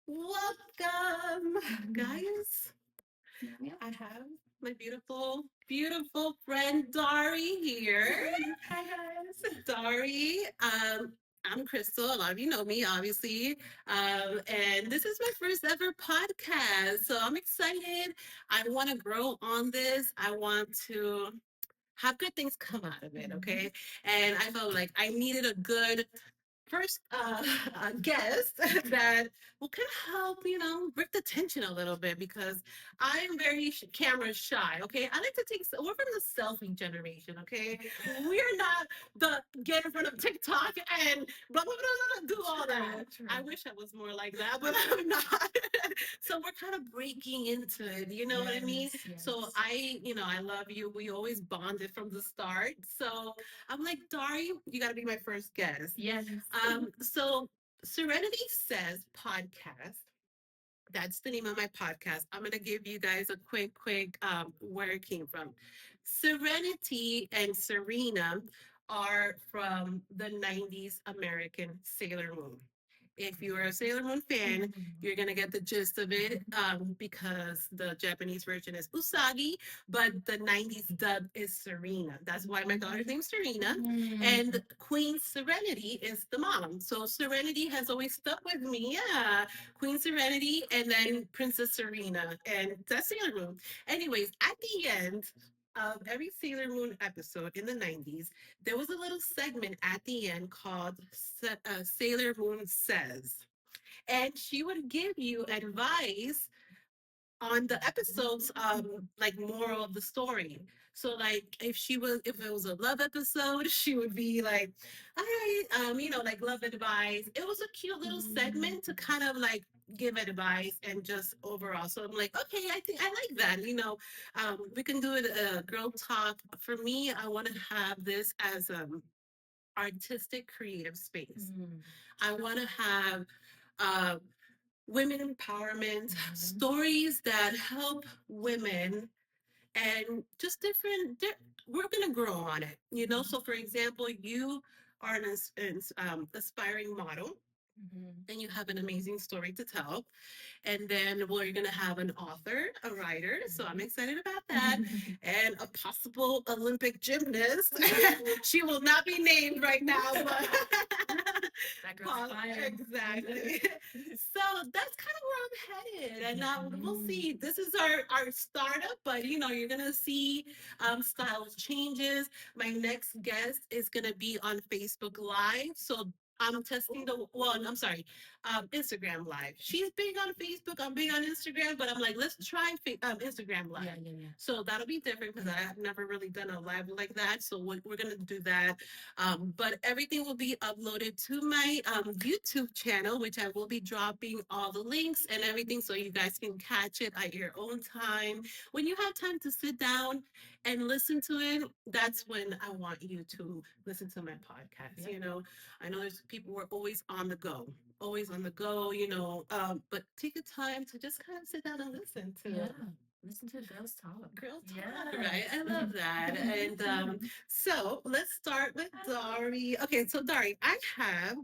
Welcome, guys. I have my beautiful, beautiful friend Dari here. Hi guys. Dari, I'm Cristel. A lot of you know me, obviously. And this is my first ever podcast. So I'm excited. I want to grow on this. I want to have good things come out of it, okay? And I felt like I needed a good first guest that will kind of help, break the tension a little bit because I'm very camera shy. Okay, I like to take. We're from the selfie generation. Okay, we're not the get in front of TikTok and blah blah blah, blah do all that. True. I wish I was more like that, but I'm not. So we're kind of breaking into it. You know what I mean? Yes. So I love you. We always bonded from the start. So I'm like, Dari, you got to be my first guest. Yes. So Serenity Says Podcast. That's the name of my podcast. I'm gonna give you guys a quick where it came from. Serenity and Serena are from the 90s American Sailor Moon. If you're a Sailor Moon fan, you're gonna get the gist of it because the Japanese version is Usagi, but the 90s dub is Serena. That's why my daughter's name's Serena. And Queen Serenity is the mom. So Serenity has always stuck with me. Yeah. Queen Serenity and then Princess Serena. And that's Sailor Moon. Anyways, at the end of every Sailor Moon episode in the 90s, there was a little segment at the end called Sailor Moon Says. And she would give you advice on the episodes like moral of the story. So like if it was a love episode, she would be like, all right, like love advice. It was a cute little segment to kind of like give advice and just overall. So I'm like, okay, I think I like that. We can do it girl talk. For me, I want to have this as artistic creative space. I want to have uh, women empowerment, stories that help women, and just we're going to grow on it, So, for example, you are an aspiring model and you have an amazing story to tell. And then we're going to have an author, a writer. So I'm excited about that. And a possible Olympic gymnast. She will not be named right now, but That girl's fire. exactly. So that's kind of where I'm headed. And we'll see. This is our startup, but you're going to see styles changes. My next guest is going to be on Facebook Live. So I'm testing I'm sorry, Instagram Live. She's big on Facebook. I'm big on Instagram, but I'm like, let's try Instagram Live. Yeah. So that'll be different because I have never really done a live like that. So we're gonna do that. But everything will be uploaded to my YouTube channel, which I will be dropping all the links and everything, so you guys can catch it at your own time. When you have time to sit down and listen to it, that's when I want you to listen to my podcast. I know there's people who are always on the go, but take the time to just kind of sit down and listen to Listen to girls talk. girl talk, right? I love that. And so let's start with Dari. Okay, so Dari, I have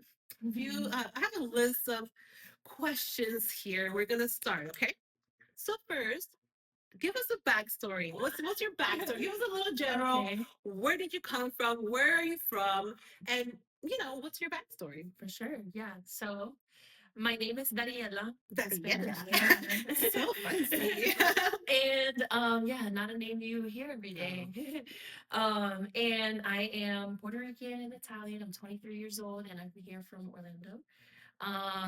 a list of questions here. We're gonna start, okay? So first, give us a backstory. What's your backstory? Give us a little general. Okay. Where did you come from? Where are you from? And what's your backstory? For sure. Yeah. So my name is Dariella. Dariella. Yeah. So fancy. And yeah, not a name you hear every day. And I am Puerto Rican and Italian. I'm 23 years old and I'm here from Orlando.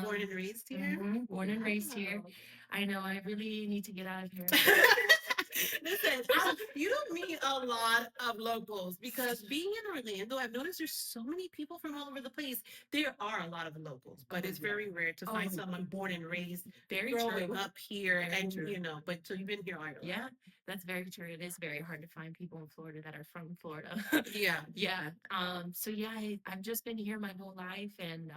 Born and raised here? Born and raised here. I know I really need to get out of here. Listen, you don't meet a lot of locals because being in Orlando, I've noticed there's so many people from all over the place. There are a lot of locals, but it's very rare to find someone born and raised, Very growing true. up here, Very and true. but so you've been here all your life. Yeah, that's very true. It is very hard to find people in Florida that are from Florida. Yeah. Yeah. So yeah, I've just been here my whole life and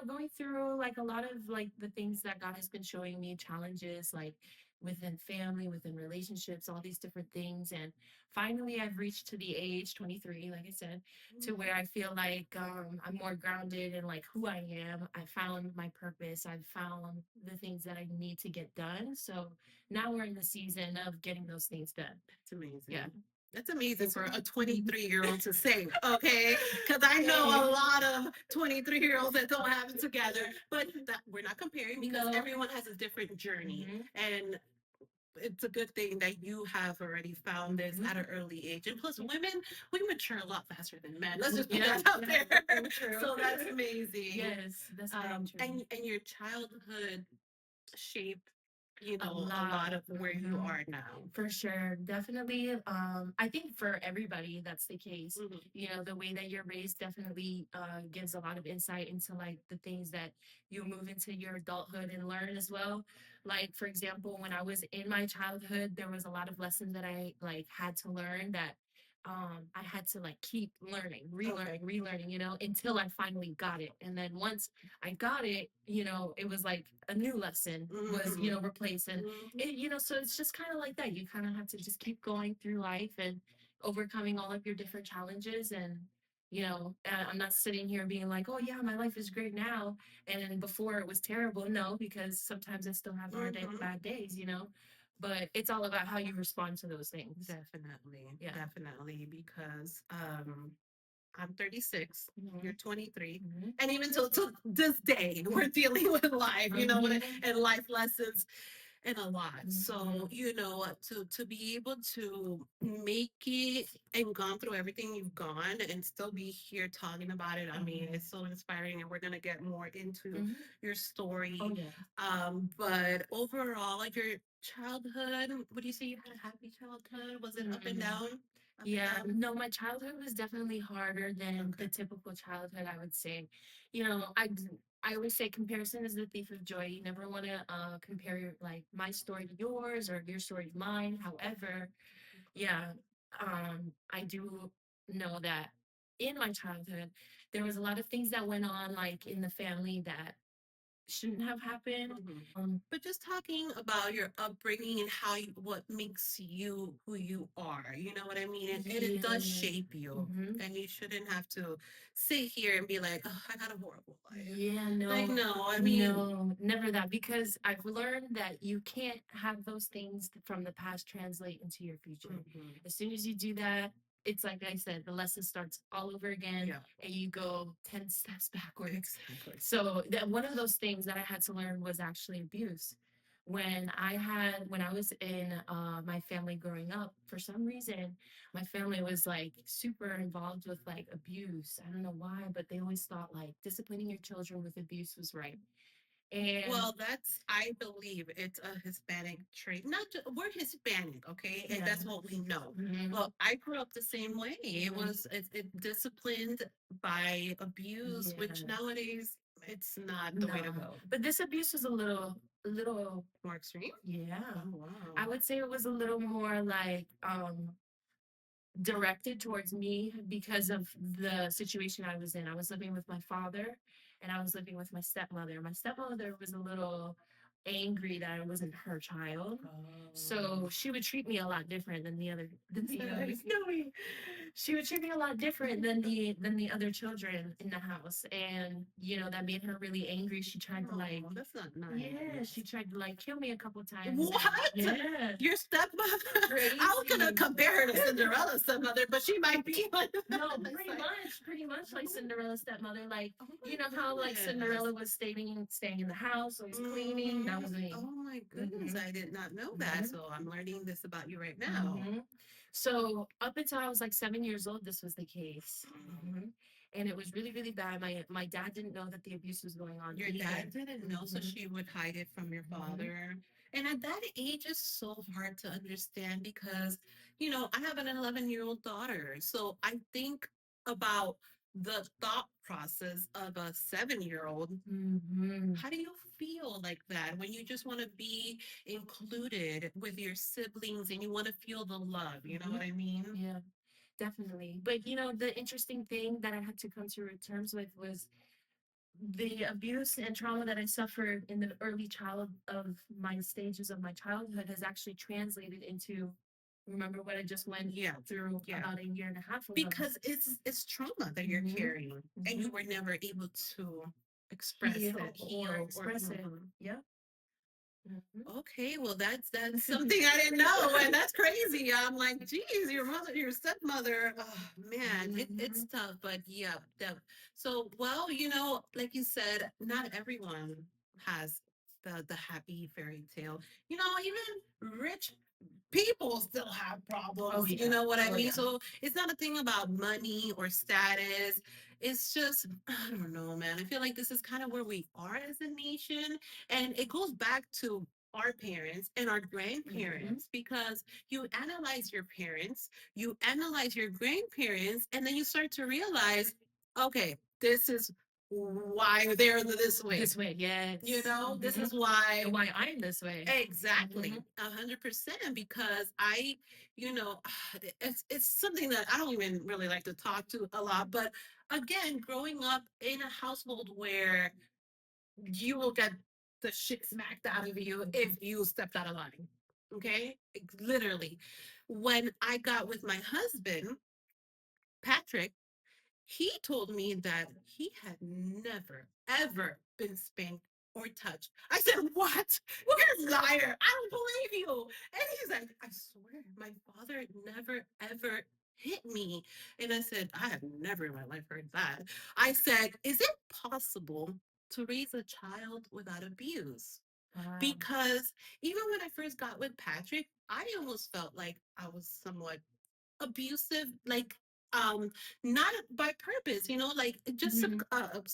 going through like a lot of like the things that God has been showing me, challenges like within family, within relationships, all these different things. And finally, I've reached to the age 23, like I said, to where I feel like I'm more grounded in like who I am. I found my purpose. I've found the things that I need to get done. So now we're in the season of getting those things done. That's amazing. Yeah. That's amazing for a 23-year-old to say, okay? Because I know a lot of 23-year-olds that don't have it together, but we're not comparing because everyone has a different journey. And it's a good thing that you have already found this at an early age. And plus, women, we mature a lot faster than men. Let's just put that out there. So that's amazing. Yes, that's and your childhood shaped, a lot of where you are now. For sure, definitely. I think for everybody that's the case. You know, the way that you're raised definitely gives a lot of insight into like the things that you move into your adulthood and learn as well. Like for example, when I was in my childhood, there was a lot of lessons that I like had to learn that I had to like keep learning, relearning, you know, until I finally got it. And then once I got it, you know, it was like a new lesson was, you know, replaced. And it, you know, so it's just kind of like that. You kind of have to just keep going through life and overcoming all of your different challenges. And, you know, I'm not sitting here being like, oh, yeah, my life is great now. And before it was terrible. No, because sometimes I still have bad days, you know. But it's all about how you respond to those things. Definitely. Yeah. Definitely. Because I'm 36, you're 23. And even to this day, we're dealing with life, and life lessons and a lot. So, to be able to make it and gone through everything you've gone and still be here talking about it, I mean, it's so inspiring. And we're going to get more into your story. Oh, yeah. But overall, like your childhood, would you say you had a happy childhood? Was it up and down? Yeah, no, my childhood was definitely harder than the typical childhood, I would say. You know, I always say comparison is the thief of joy. You never want to compare like my story to yours or your story to mine. However, yeah, I do know that in my childhood there was a lot of things that went on like in the family that shouldn't have happened. But just talking about your upbringing and what makes you who you are, you know what I mean? And it does shape you. And you shouldn't have to sit here and be like, oh, I got a horrible life. Yeah, no. Like, no, I mean, no, never that. Because I've learned that you can't have those things from the past translate into your future. As soon as you do that, it's like I said, the lesson starts all over again, and you go 10 steps backwards. Exactly. So that one of those things that I had to learn was actually abuse. When I was in my family growing up, for some reason, my family was like super involved with like abuse. I don't know why, but they always thought like disciplining your children with abuse was right. And well, I believe it's a Hispanic trait. Not just, we're Hispanic, okay? And that's what we know. Well, I grew up the same way. It disciplined by abuse, which nowadays it's not the way to go. But this abuse was a little more extreme. Yeah. Oh, wow. I would say it was a little more like directed towards me because of the situation I was in. I was living with my father and I was living with my stepmother. My stepmother was a little angry that I wasn't her child. So she would treat me a lot different than the others. No, she would treat me a lot different than the other children in the house. And you know, that made her really angry. She tried to like that's not nice. Yeah, she tried to like kill me a couple times. What? Yeah. Your stepmother? Crazy. I was gonna compare her to Cinderella's stepmother, but she might be like no, pretty much like Cinderella's stepmother. Like you know how like Cinderella was staying in the house, always cleaning. That was me. Oh my goodness, I did not know that. So I'm learning this about you right now. So up until I was like 7 years old, this was the case. And it was really, really bad. My dad didn't know that the abuse was going on. Your dad didn't know, so she would hide it from your father. And at that age, it's so hard to understand because, I have an 11-year-old daughter. So I think about the thought process of a 7-year-old. How do you feel like that when you just want to be included with your siblings and you want to feel the love? You know what I mean? Yeah, definitely. But you know, the interesting thing that I had to come to terms with was the abuse and trauma that I suffered in the early child of my stages of my childhood has actually translated into, remember what I just went through about a year and a half ago. Because it's trauma that you're carrying, and you were never able to express heal it, or express it. Yeah. Okay, well that's something I didn't know, and that's crazy. I'm like, geez, your mother, your stepmother. Oh man, it's tough, but yeah, so well, like you said, not everyone has the happy fairy tale. Even rich people still have problems. Oh, yeah. You know what I mean? Yeah. So it's not a thing about money or status. It's just, I don't know, man. I feel like this is kind of where we are as a nation. And it goes back to our parents and our grandparents, because you analyze your parents, you analyze your grandparents, and then you start to realize, okay, this is why they're this way. This way, yes. This is why. And why I'm this way. Exactly. 100%. Because you know, it's something that I don't even really like to talk to a lot. But again, growing up in a household where you will get the shit smacked out of you if you stepped out of line. Okay? Literally. When I got with my husband, Patrick, he told me that he had never, ever been spanked or touched. I said, what? You're a liar. I don't believe you. And he's like, I swear, my father never, ever hit me. And I said, I have never in my life heard that. I said, is it possible to raise a child without abuse? Wow. Because even when I first got with Patrick, I almost felt like I was somewhat abusive, like not by purpose, like just how would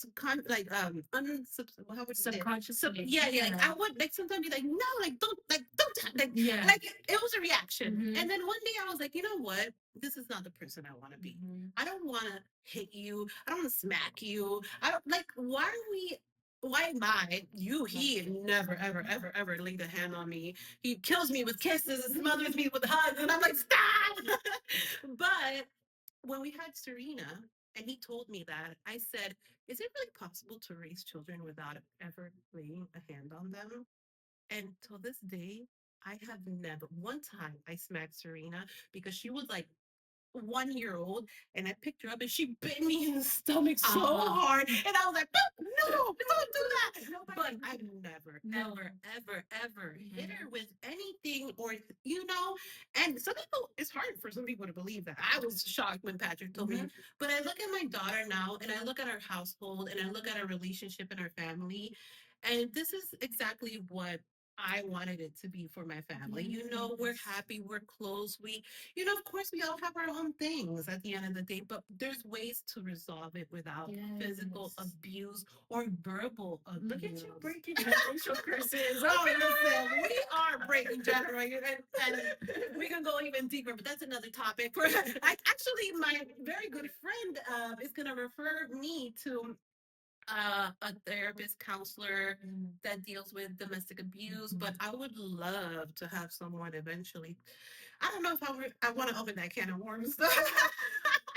subconsciously. I would like sometimes be like, no, don't like, yeah, like it was a reaction. And then one day I was like, you know what, this is not the person I want to be. I don't want to hit you, I don't want to smack you, I don't like, why am I you? He never ever ever ever laid a hand on me. He kills me with kisses and smothers me with hugs, and I'm like, stop. But when we had Serena and he told me that, I said, is it really possible to raise children without ever laying a hand on them? And till this day, I have never, one time I smacked Serena because she was like 1 year old, and I picked her up and she bit me in the stomach so hard, and I was like, no, no, don't do that. But I've never, ever, ever, ever hit her with anything, or and some people, it's hard for some people to believe that. I was shocked when Patrick told me, but I look at my daughter now, and I look at our household, and I look at our relationship and our family, and this is exactly what I wanted it to be for my family. We're happy, we're close, of course, we all have our own things at the end of the day, but there's ways to resolve it without physical abuse or verbal abuse. Look at you breaking generational curses. Oh, listen, we are breaking generational, and we can go even deeper, but that's another topic. Actually, my very good friend is going to refer me to a therapist, counselor that deals with domestic abuse, but I would love to have someone eventually. I don't know if I want to open that can of worms.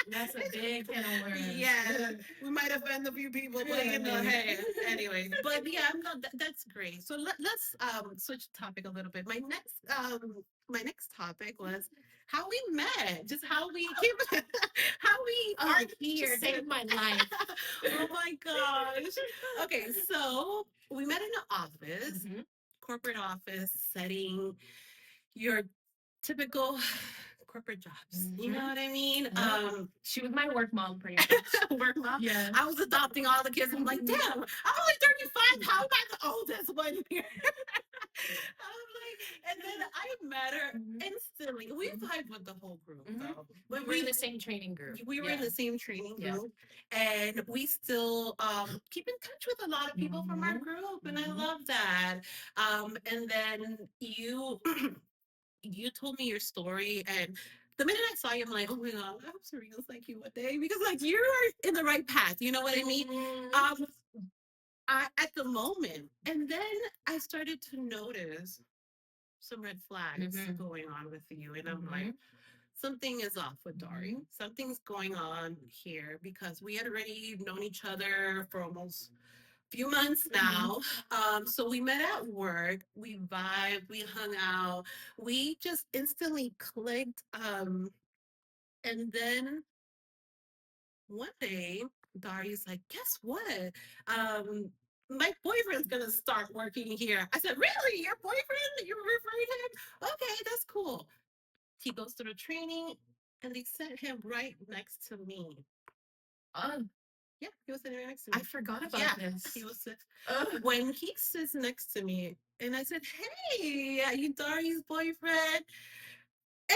That's a big can of worms. Yeah, we might offend a few people, but hey, anyway. But yeah, no, that's great. So let's switch topic a little bit. My next topic was how we met, just how we came, how we are here. Just saved my life. Oh my gosh. Okay, so we met in an office, corporate office setting, your typical corporate jobs. You know what I mean? She was my work mom, pretty much. Work mom. Yeah. I was adopting all the kids. I'm like, damn, I'm only 35. How am I the oldest one here? I'm like, and then I met her instantly. We vibed with the whole group, though. But we're in the same training group. We were in the same training group, and we still keep in touch with a lot of people from our group, and I love that. And then you you told me your story, and the minute I saw you, I'm like, oh my god, I hope Serena's like you one day, because like you're in the right path. You know what I mean? At the moment, and then I started to notice some red flags going on with you, and I'm like, something is off with Dari. Something's going on here because we had already known each other for almost a few months now. So we met at work, we vibed, we hung out, we just instantly clicked. And then one day, Dari's like, guess what? Um, my boyfriend's gonna start working here. I said, really? Your boyfriend? You're referring to him? Okay, that's cool. He goes through the training and they sent him right next to me. Oh, Yeah, he was sitting right next to me. I forgot about Yeah, this. he was when he sits next to me and I said, hey, are you Dari's boyfriend?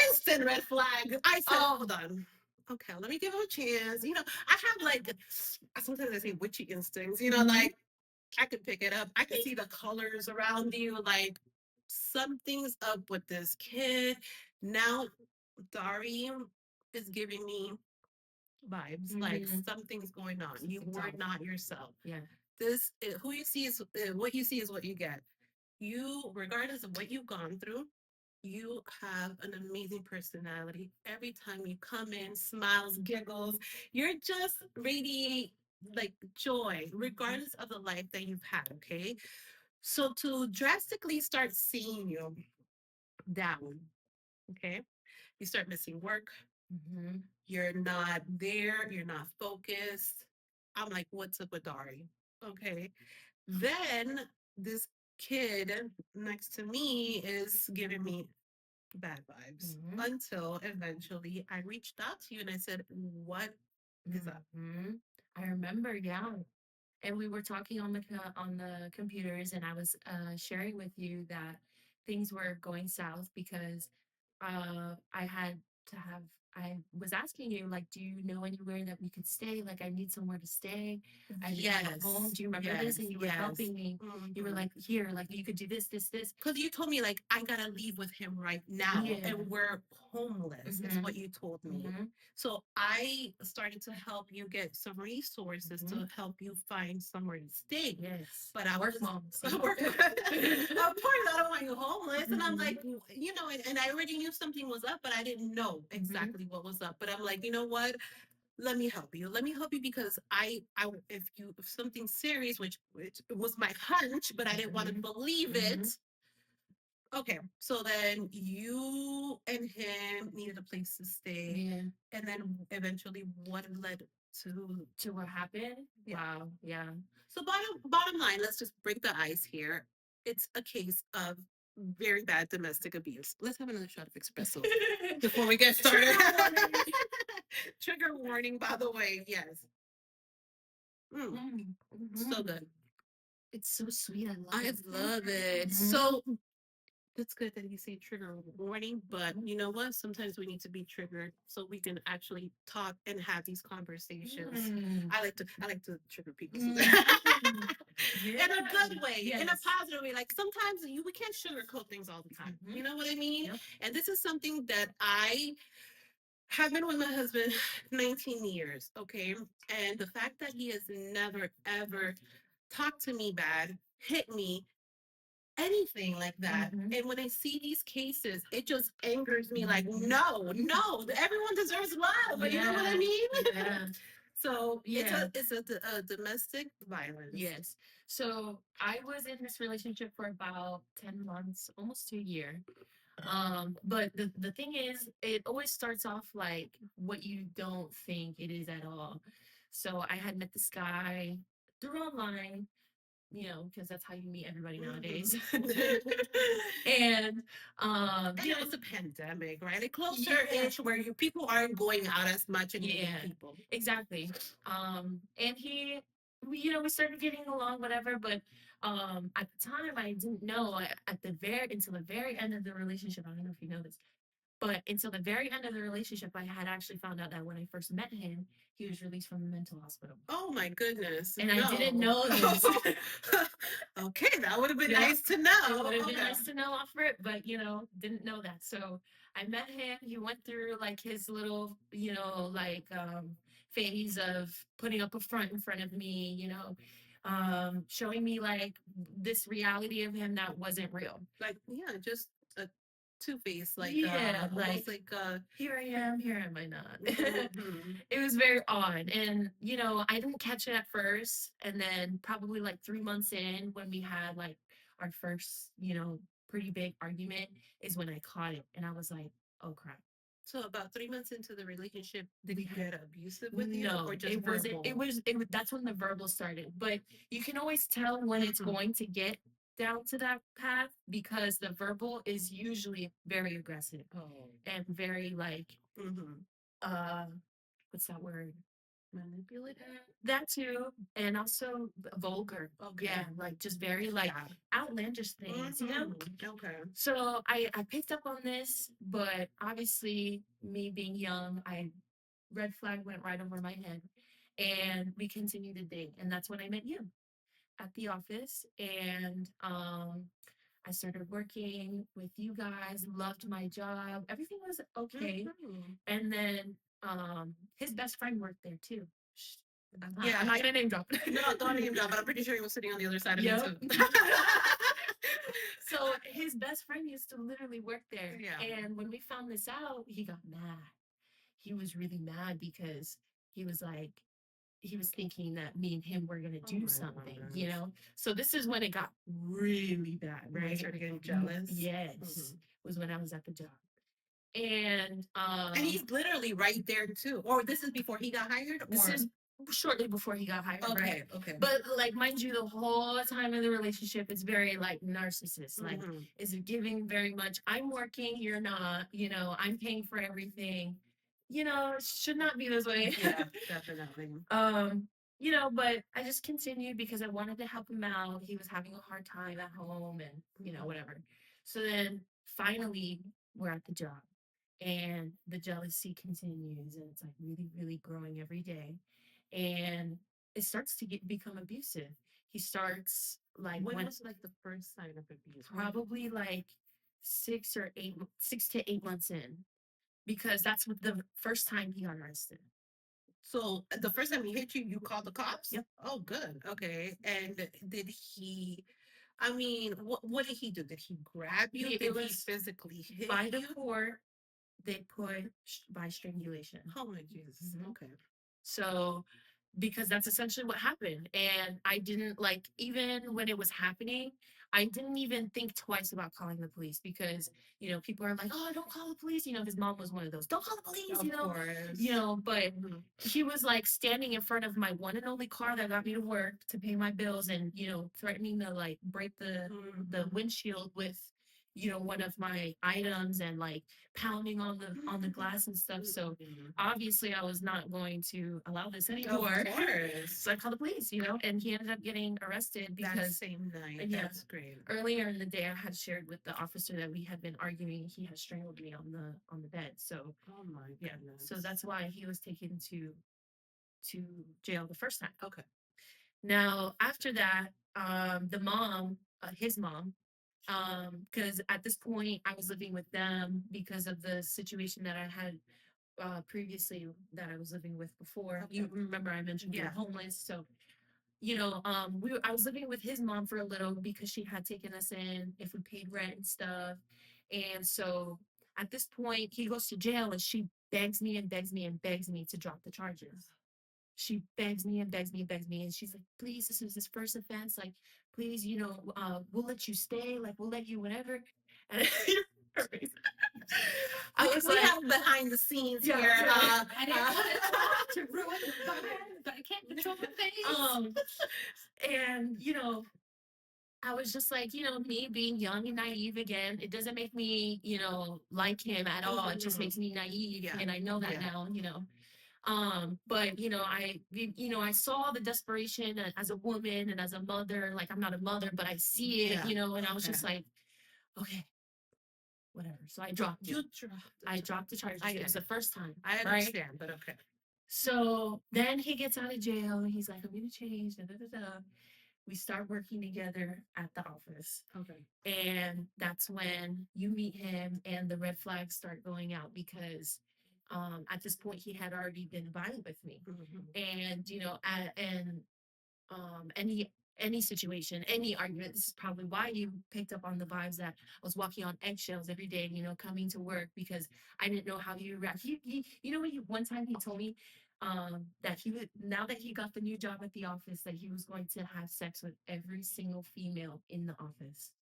Instant red flag. I said, hold on. Okay, let me give him a chance. I have like sometimes I say witchy instincts, like I could pick it up. I could see the colors around you, like something's up with this kid. Now Dari is giving me vibes, like something's going on. You were not yourself. Yeah. This who you see is what you see is what you get. You, regardless of what you've gone through, you have an amazing personality. Every time you come in, smiles, giggles, you're just radiate like joy, regardless of the life that you've had. Okay. So to drastically start seeing you down, okay, you start missing work. You're not there. You're not focused. I'm like, what's up with Dari? Okay. Then this kid next to me is giving me bad vibes until eventually I reached out to you and I said, what is up? I remember, yeah. And we were talking on the computers, and I was sharing with you that things were going south because I had to have. I was asking you, like, do you know anywhere that we could stay? Like, I need somewhere to stay. I need a home. Do you remember this? And you were helping me. You were like, here, like, you could do this, this, this. Because you told me, like, I gotta leave with him right now, and we're homeless, is what you told me. So I started to help you get some resources to help you find somewhere to stay. Yes. But I was of course, I don't want you homeless. And I'm like, and I already knew something was up, but I didn't know exactly what was up. But I'm like, you know what? Let me help you. Let me help you because if something serious, which was my hunch, but I didn't want to believe it. Okay, so then you and him needed a place to stay, and then eventually, what led to what happened? Yeah. Wow, yeah. So bottom line, let's just break the ice here. It's a case of very bad domestic abuse. Let's have another shot of espresso before we get started. Trigger warning, by the way. Yes. So good. It's so sweet. I love it. So it's good that you say trigger warning, but you know what? Sometimes we need to be triggered so we can actually talk and have these conversations. I like to trigger people in a good way, in a positive way. Like sometimes we can't sugarcoat things all the time. You know what I mean? Yep. And this is something that I have been with my husband 19 years, okay? And the fact that he has never ever talked to me bad, hit me, anything like that. And when I see these cases, it just angers me like, no, everyone deserves love. But you know what I mean? Yeah. So it's a domestic violence. Yes. So I was in this relationship for about 10 months, almost 2 years. But the thing is, it always starts off like what you don't think it is at all. So I had met this guy through online, because that's how you meet everybody nowadays. And it was a pandemic, right? It closed your age where people aren't going out as much and meeting people. Exactly. And we started getting along, whatever, but at the time I didn't know until the very end of the relationship. I don't know if you know this, but until the very end of the relationship, I had actually found out that when I first met him, he was released from the mental hospital. Oh my goodness. And I didn't know this. Okay, that would have been nice to know. It would have been nice to know off it, but didn't know that. So I met him. He went through like his little, phase of putting up a front in front of me, showing me like this reality of him that wasn't real. Like, just two-faced, like Yeah, almost like like here I am I not. mhm. It was very odd. And, I didn't catch it at first. And then probably like 3 months in, when we had like our first, pretty big argument, is when I caught it. And I was like, oh crap. So about 3 months into the relationship, did We he had get abusive with you no, or just it wasn't. It verbal? was. It was. That's when the verbal started. But you can always tell when it's Mhm. going to get down to that path because the verbal is usually very aggressive Oh. and very like Hmm. uh what's that word? Manipulative? That too, and also vulgar. Okay. Yeah, like just very like Yeah. outlandish things. Okay. So I picked up on this, but obviously me being young, I red flag went right over my head, and we continued to date, and that's when I met you at the office, and I started working with you guys, loved my job, everything was okay, Mhm. and then his best friend worked there too. Yeah. I'm not gonna name drop. No, don't name drop, but I'm pretty sure he was sitting on the other side of me Yep. too. So his best friend used to literally work there. Yeah. And when we found this out, he got mad. He was really mad because he was like, he was thinking that me and him were gonna Oh do my something. goodness. So this is when it got really bad, When you right? started getting jealous. Yes, Mhm. was when I was at the job, and And he's literally right there too. Or this is before he got hired? this Or is shortly before he got hired, right? okay, okay. But like, mind you, the whole time in the relationship, it's very like narcissist. Like, Mhm. is it giving very much? I'm working, you're not. I'm paying for everything. It should not be this way. Yeah, definitely. But I just continued because I wanted to help him out. He was having a hard time at home, and whatever. So then finally, we're at the job, and the jealousy continues, and it's like really, really growing every day, and it starts to become abusive. He starts like When when was like the first sign of abuse? probably like 6 to 8 months in, because that's what the first time he got arrested. So the first time he hit you, you called the cops? Yep. Oh, good. Okay. And did he, I mean, what did he do? Did he grab you? It Did he was physically hit by the you? court. They put by strangulation. Oh my Jesus. Mhm. Okay. So, because that's essentially what happened. And I didn't like, even when it was happening, I didn't even think twice about calling the police because, people are like, oh, don't call the police. His mom was one of those, don't call the police, Of course. but Mhm. he was like standing in front of my one and only car that got me to work to pay my bills and, threatening to like break the Mhm. windshield with, one of my items and like pounding on the glass and stuff. So Mhm. obviously I was not going to allow this Of anymore. course. So I called the police, and he ended up getting arrested That because same night. yeah, That's great. earlier in the day I had shared with the officer that we had been arguing. He had strangled me on the bed. So Oh my yeah, goodness. so that's why he was taken to jail the first time. Okay. Now after that, the mom, his mom, because at this point I was living with them because of the situation that I had previously that I was living with before. Okay. You remember I mentioned we were Yeah. homeless, so I was living with his mom for a little because she had taken us in if we paid rent and stuff, and so at this point he goes to jail and she begs me and begs me and begs me to drop the charges. She begs me and begs me and begs me, and she's like, please, this is his first offense, like, please, we'll let you stay, like, we'll let you whatever. And I was We like, have behind the scenes yeah, here. I didn't want to talk to ruin the vibe, but I can't control my face. And I was just like, me being young and naive again, it doesn't make me, like him at all. It just makes me naive, Yeah. and I know that Yeah. now. But I saw the desperation as a woman and as a mother. Like, I'm not a mother, but I see it, Yeah. and I was just Okay. like, okay, whatever. So I dropped it. You dropped I it. dropped the charges. I It get was the it. first time, I right? understand, but okay. So then he gets out of jail and he's like, I'm gonna change. Da, da, da, da. We start working together at the office. Okay. And that's when you meet him and the red flags start going out because at this point he had already been violent with me. Mhm. And and he any situation, any argument. This is probably why you picked up on the vibes that I was walking on eggshells every day, coming to work because I didn't know how you react. One time he told me that he would, now that he got the new job at the office, that he was going to have sex with every single female in the office.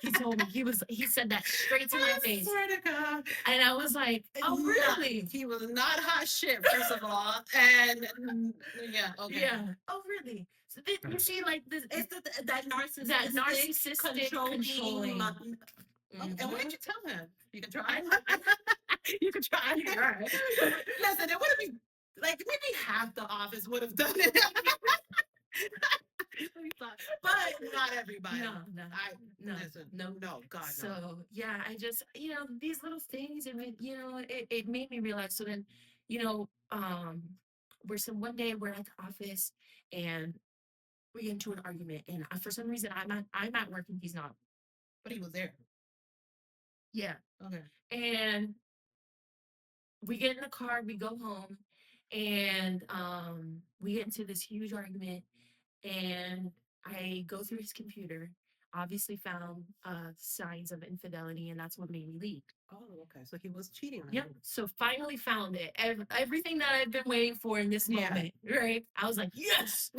He told me, he said that straight to my face. I swear to God. And I was like, oh, really? He was not hot shit, first of all. And yeah, okay. Yeah. Oh, really? So you see, like, it's that narcissistic, controlling. And what did you tell him? You can try. You can try. Right. Listen, it would have been like maybe half the office would have done it. But not everybody. No, listen, no, God, no. So yeah, I just, these little things, it made me realize. So then, you know, um, one day we're at the office and we get into an argument, and for some reason I'm at work and he's not. But he was there. Yeah. Okay. And we get in the car, we go home, and we get into this huge argument, and I go through his computer, obviously found signs of infidelity, and that's what made me leave. Oh, okay. So he was cheating on Yep. you. So finally found it. Everything that I've been waiting for in this moment, right? I was like, yes!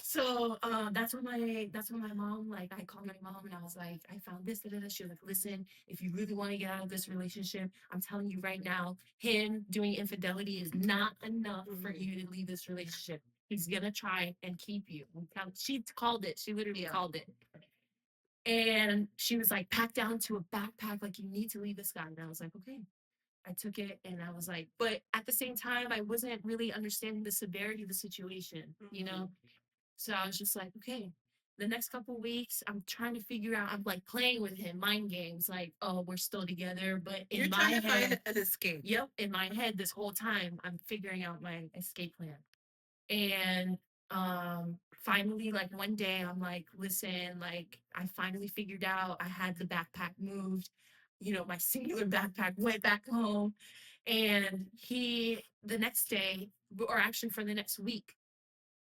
So that's when my mom, like, I called my mom and I was like, I found this, da, da, da. She was like, listen, if you really want to get out of this relationship, I'm telling you right now, him doing infidelity is not enough for you to leave this relationship. He's gonna try and keep you. She called it. She literally called it. And she was like, pack down to a backpack, like, you need to leave this guy. And I was like, okay. I took it and I was like, but at the same time, I wasn't really understanding the severity of the situation, So I was just like, okay. The next couple of weeks, I'm trying to figure out. I'm like playing with him, mind games, like, oh, we're still together. But You're trying to find an escape. Yep, in my head, this whole time, I'm figuring out my escape plan. And finally, like, one day, I'm like, listen, like, I finally figured out. I had the backpack moved. My singular backpack went back home, and the next day, or actually for the next week,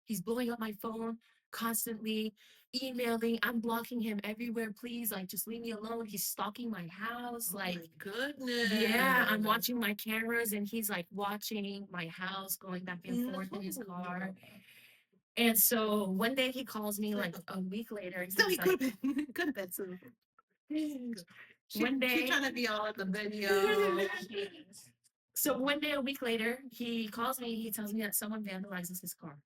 he's blowing up my phone constantly, emailing. I'm blocking him everywhere. Please, like, just leave me alone. He's stalking my house. My goodness. Yeah, I'm watching my cameras, and he's like watching my house, going back and forth in his car. And so one day he calls me like a week later. So he could have been soon. One day she's trying to be all in the video. So one day, a week later, he calls me. He tells me that someone vandalizes his car.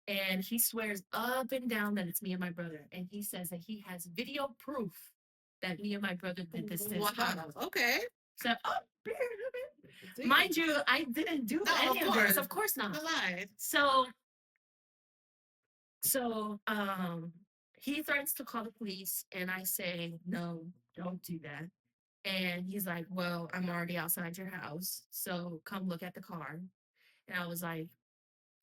And he swears up and down that it's me and my brother. And he says that he has video proof that me and my brother did this. Okay. So, mind you, I didn't do any of this. Of course not. So, he threatens to call the police, and I say, no, don't do that. And he's like, well, I'm already outside your house, so come look at the car. And I was like,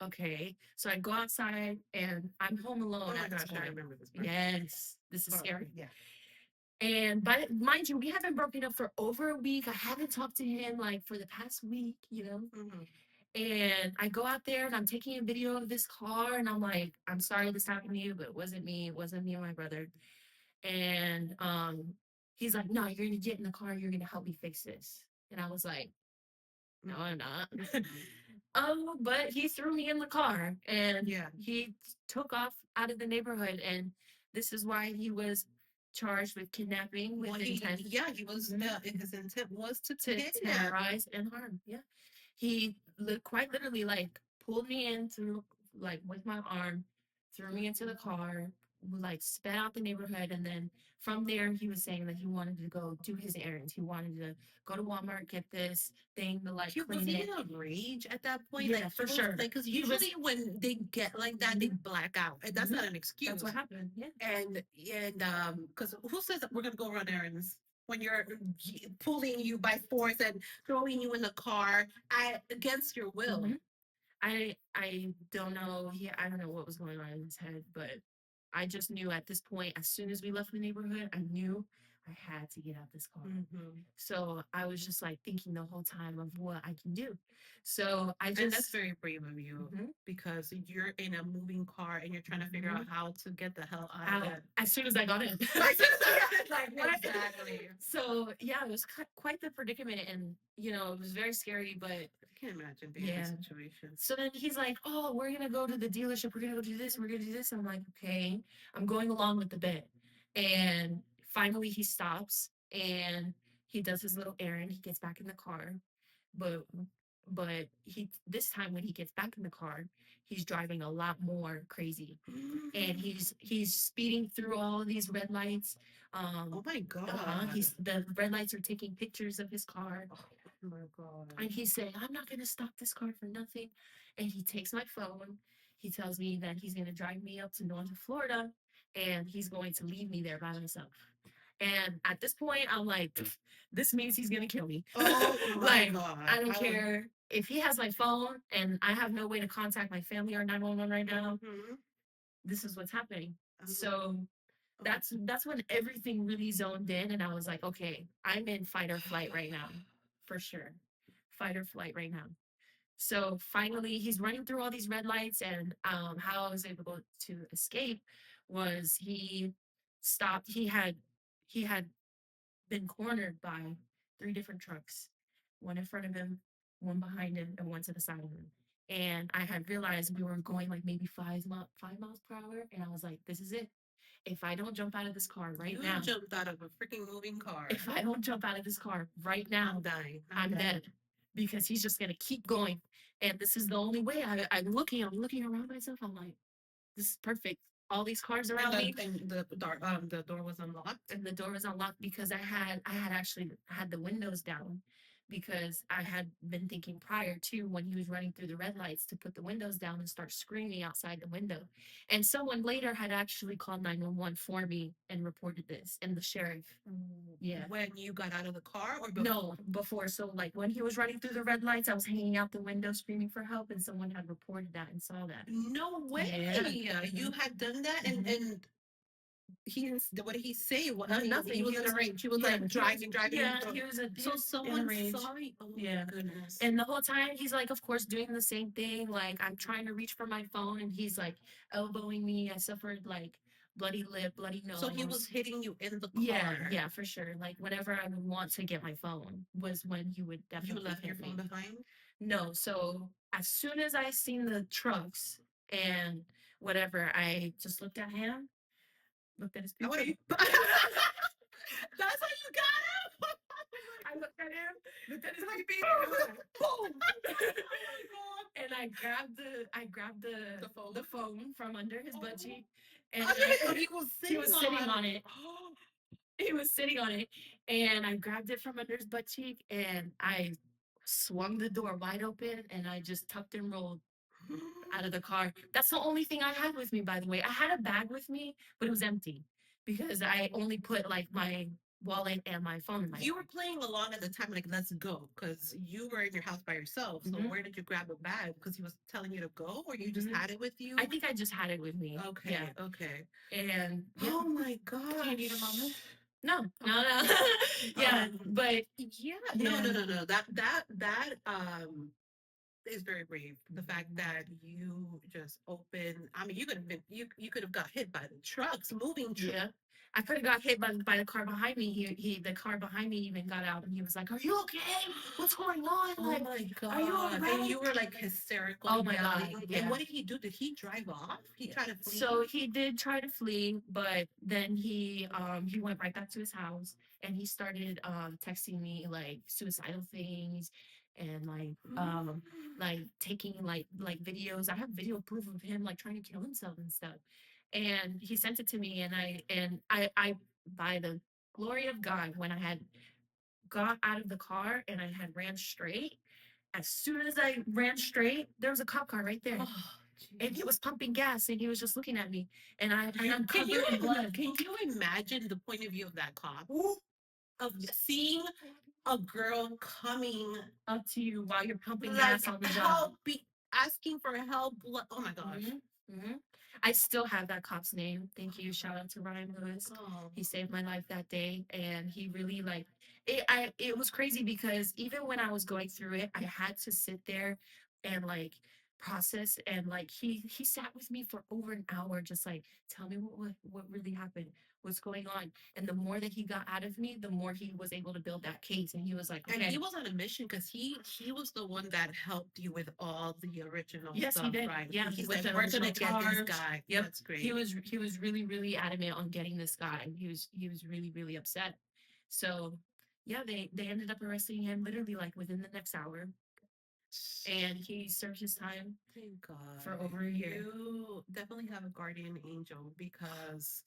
okay. So I go outside, and I'm home alone. Oh my gosh, I remember this part. Yes, this is scary. Yeah. And mind you, we haven't broken up for over a week. I haven't talked to him like for the past week, And I go out there and I'm taking a video of this car, and I'm like, I'm sorry this happened to you, but it wasn't me. It wasn't me and my brother. And he's like, no, you're gonna get in the car and you're gonna help me fix this. And I was like, no, I'm not. But he threw me in the car, and he took off out of the neighborhood, and this is why he was charged with kidnapping with intent. He was. His intent was to terrorize and harm. Yeah, he quite literally like pulled me in through, like, with my arm, threw me into the car, like sped out the neighborhood, and then from there he was saying that he wanted to go do his errands. He wanted to go to Walmart, get this thing to like clean was he it. in a rage at that point? Yeah, like, for sure. Because usually when they get like that, they black out. And that's not an excuse. That's what happened. Yeah. And because who says that we're gonna go run errands when you're pulling you by force and throwing you in the car against your will? I don't know. I don't know what was going on in his head, but I just knew at this point, as soon as we left the neighborhood, I knew I had to get out this car. Mm-hmm. So I was just like thinking the whole time of what I can do. So I And that's just very brave of you Mhm. because you're in a moving car and you're trying to figure out Mhm. how to get the hell out of out it. as soon as I got in. Like what? Exactly. So yeah, it was quite the predicament, and it was very scary. But I can't imagine being in yeah. this situation. So then he's like, "Oh, we're gonna go to the dealership. We're gonna go do this. We're gonna do this." I'm like, "Okay." I'm going along with the bit, and finally he stops and he does his little errand. He gets back in the car, but he this time when he gets back in the car, he's driving a lot more crazy, and he's speeding through all of these red lights. Oh my God. He's the red lights are taking pictures of his car, Oh my God. and he's saying, "I'm not gonna stop this car for nothing." And he takes my phone. He tells me that he's gonna drive me up to North Florida, and he's going to leave me there by myself. And at this point, I'm like, this means he's gonna kill me. Oh my Like, God. I don't care if he has my phone and I have no way to contact my family or 911 right now. Mhm. This is what's happening. Um, So that's when everything really zoned in, and I was like, okay, I'm in fight or flight right now, for sure, fight or flight right now. So finally, he's running through all these red lights, and how I was able to escape was he stopped. He had been cornered by three different trucks, one in front of him, one behind him, and one to the side of him. And I had realized we were going like maybe 5 miles per hour, and I was like, "This is it. If I don't jump out of this car right you now, jumped out of a freaking moving car. if I don't jump out of this car right I'm now, dying. I'm dead, because he's just gonna keep going, and this is the only way." I'm looking around myself. I'm like, "This is perfect. All these cars And around me, the door was unlocked. and the door was unlocked because I had actually had the windows down, because I had been thinking prior to, when he was running through the red lights, to put the windows down and start screaming outside the window. And someone later had actually called 911 for me and reported this, and the sheriff. Yeah. When you got out of the car or before? No, before. So like when he was running through the red lights, I was hanging out the window screaming for help, and someone had reported that and saw that. No way. Yeah. You had done that, and he didn't. What did he say? What, I mean, Nothing. He was in a rage. He was like driving. Yeah, So he was a so in a someone rage. saw you. Oh Yeah. my goodness. And the whole time he's like, of course, doing the same thing. Like, I'm trying to reach for my phone, and he's like elbowing me. I suffered like bloody lip, bloody nose. So he was hitting you in the car. Yeah, for sure. Like whenever I would want to get my phone was when he would You definitely left your hit phone me. behind. No, so as soon as I seen the trucks and whatever, I just looked at him, looked at his I would have. pee. That's how you got him. I looked at him, looked at his pee, and I was like, boom! And I grabbed The phone? the phone from under his butt cheek, and He was he was sitting on it. Oh, He was sitting on it, and I grabbed it from under his butt cheek, and I swung the door wide open, and I just tucked and rolled out of the car. That's the only thing I had with me, by the way. I had a bag with me, but it was empty because I only put like my wallet and my phone in my You were bag. playing along at the time, like, let's go, because you were in your house by yourself. So Mhm. where did you grab a bag? Because he was telling you to go, or you just Mhm. had it with you? I think I just had it with me. Okay, Yeah. okay. And yeah. Oh my God. Do you need a moment? No, no. Yeah, but Yeah, yeah. no. That is very brave. The fact that you just open. I mean, you could have been. You could have got hit by the trucks, moving trucks. Yeah. I could have got hit by the car behind me. The car behind me even got out, and he was like, "Are you okay? What's going on? Oh Like, my God. are you all And right?" you were like hysterical. Oh my God, yelling. yeah. And what did he do? Did he drive off? He tried to flee? So he did try to flee, but then he went right back to his house, and he started texting me like suicidal things, and like taking like videos. I have video proof of him like trying to kill himself and stuff. And he sent it to me, and I by the glory of God, when I had got out of the car and I had ran straight, as soon as I ran straight, there was a cop car right there. Oh, And he was pumping gas, and he was just looking at me, and I'm can covered you in blood. can you imagine the point of view of that cop of seeing a girl coming Up to you while you're pumping like gas on the job. help, be asking for help? Oh my gosh. Mhm. Hmm. I still have that cop's name. Thank you. Shout out to Ryan Lewis. Oh, He saved my life that day, and he really like it. It was crazy because even when I was going through it, I had to sit there and like process, and like he sat with me for over an hour, just like tell me what really happened, what's going on. And the more that he got out of me, the more he was able to build that case. And he was like, and he okay, was on a mission because he was the one that helped you with all the original yes, he stuff, did. right? Yeah, He's with like, the we're gonna original get this charge. guy. Yep. That's He great. was he was really really adamant on getting this guy. He was really upset. So yeah, they ended up arresting him literally like within the next hour, and he served his time Thank for God. over a year. You definitely have a guardian angel because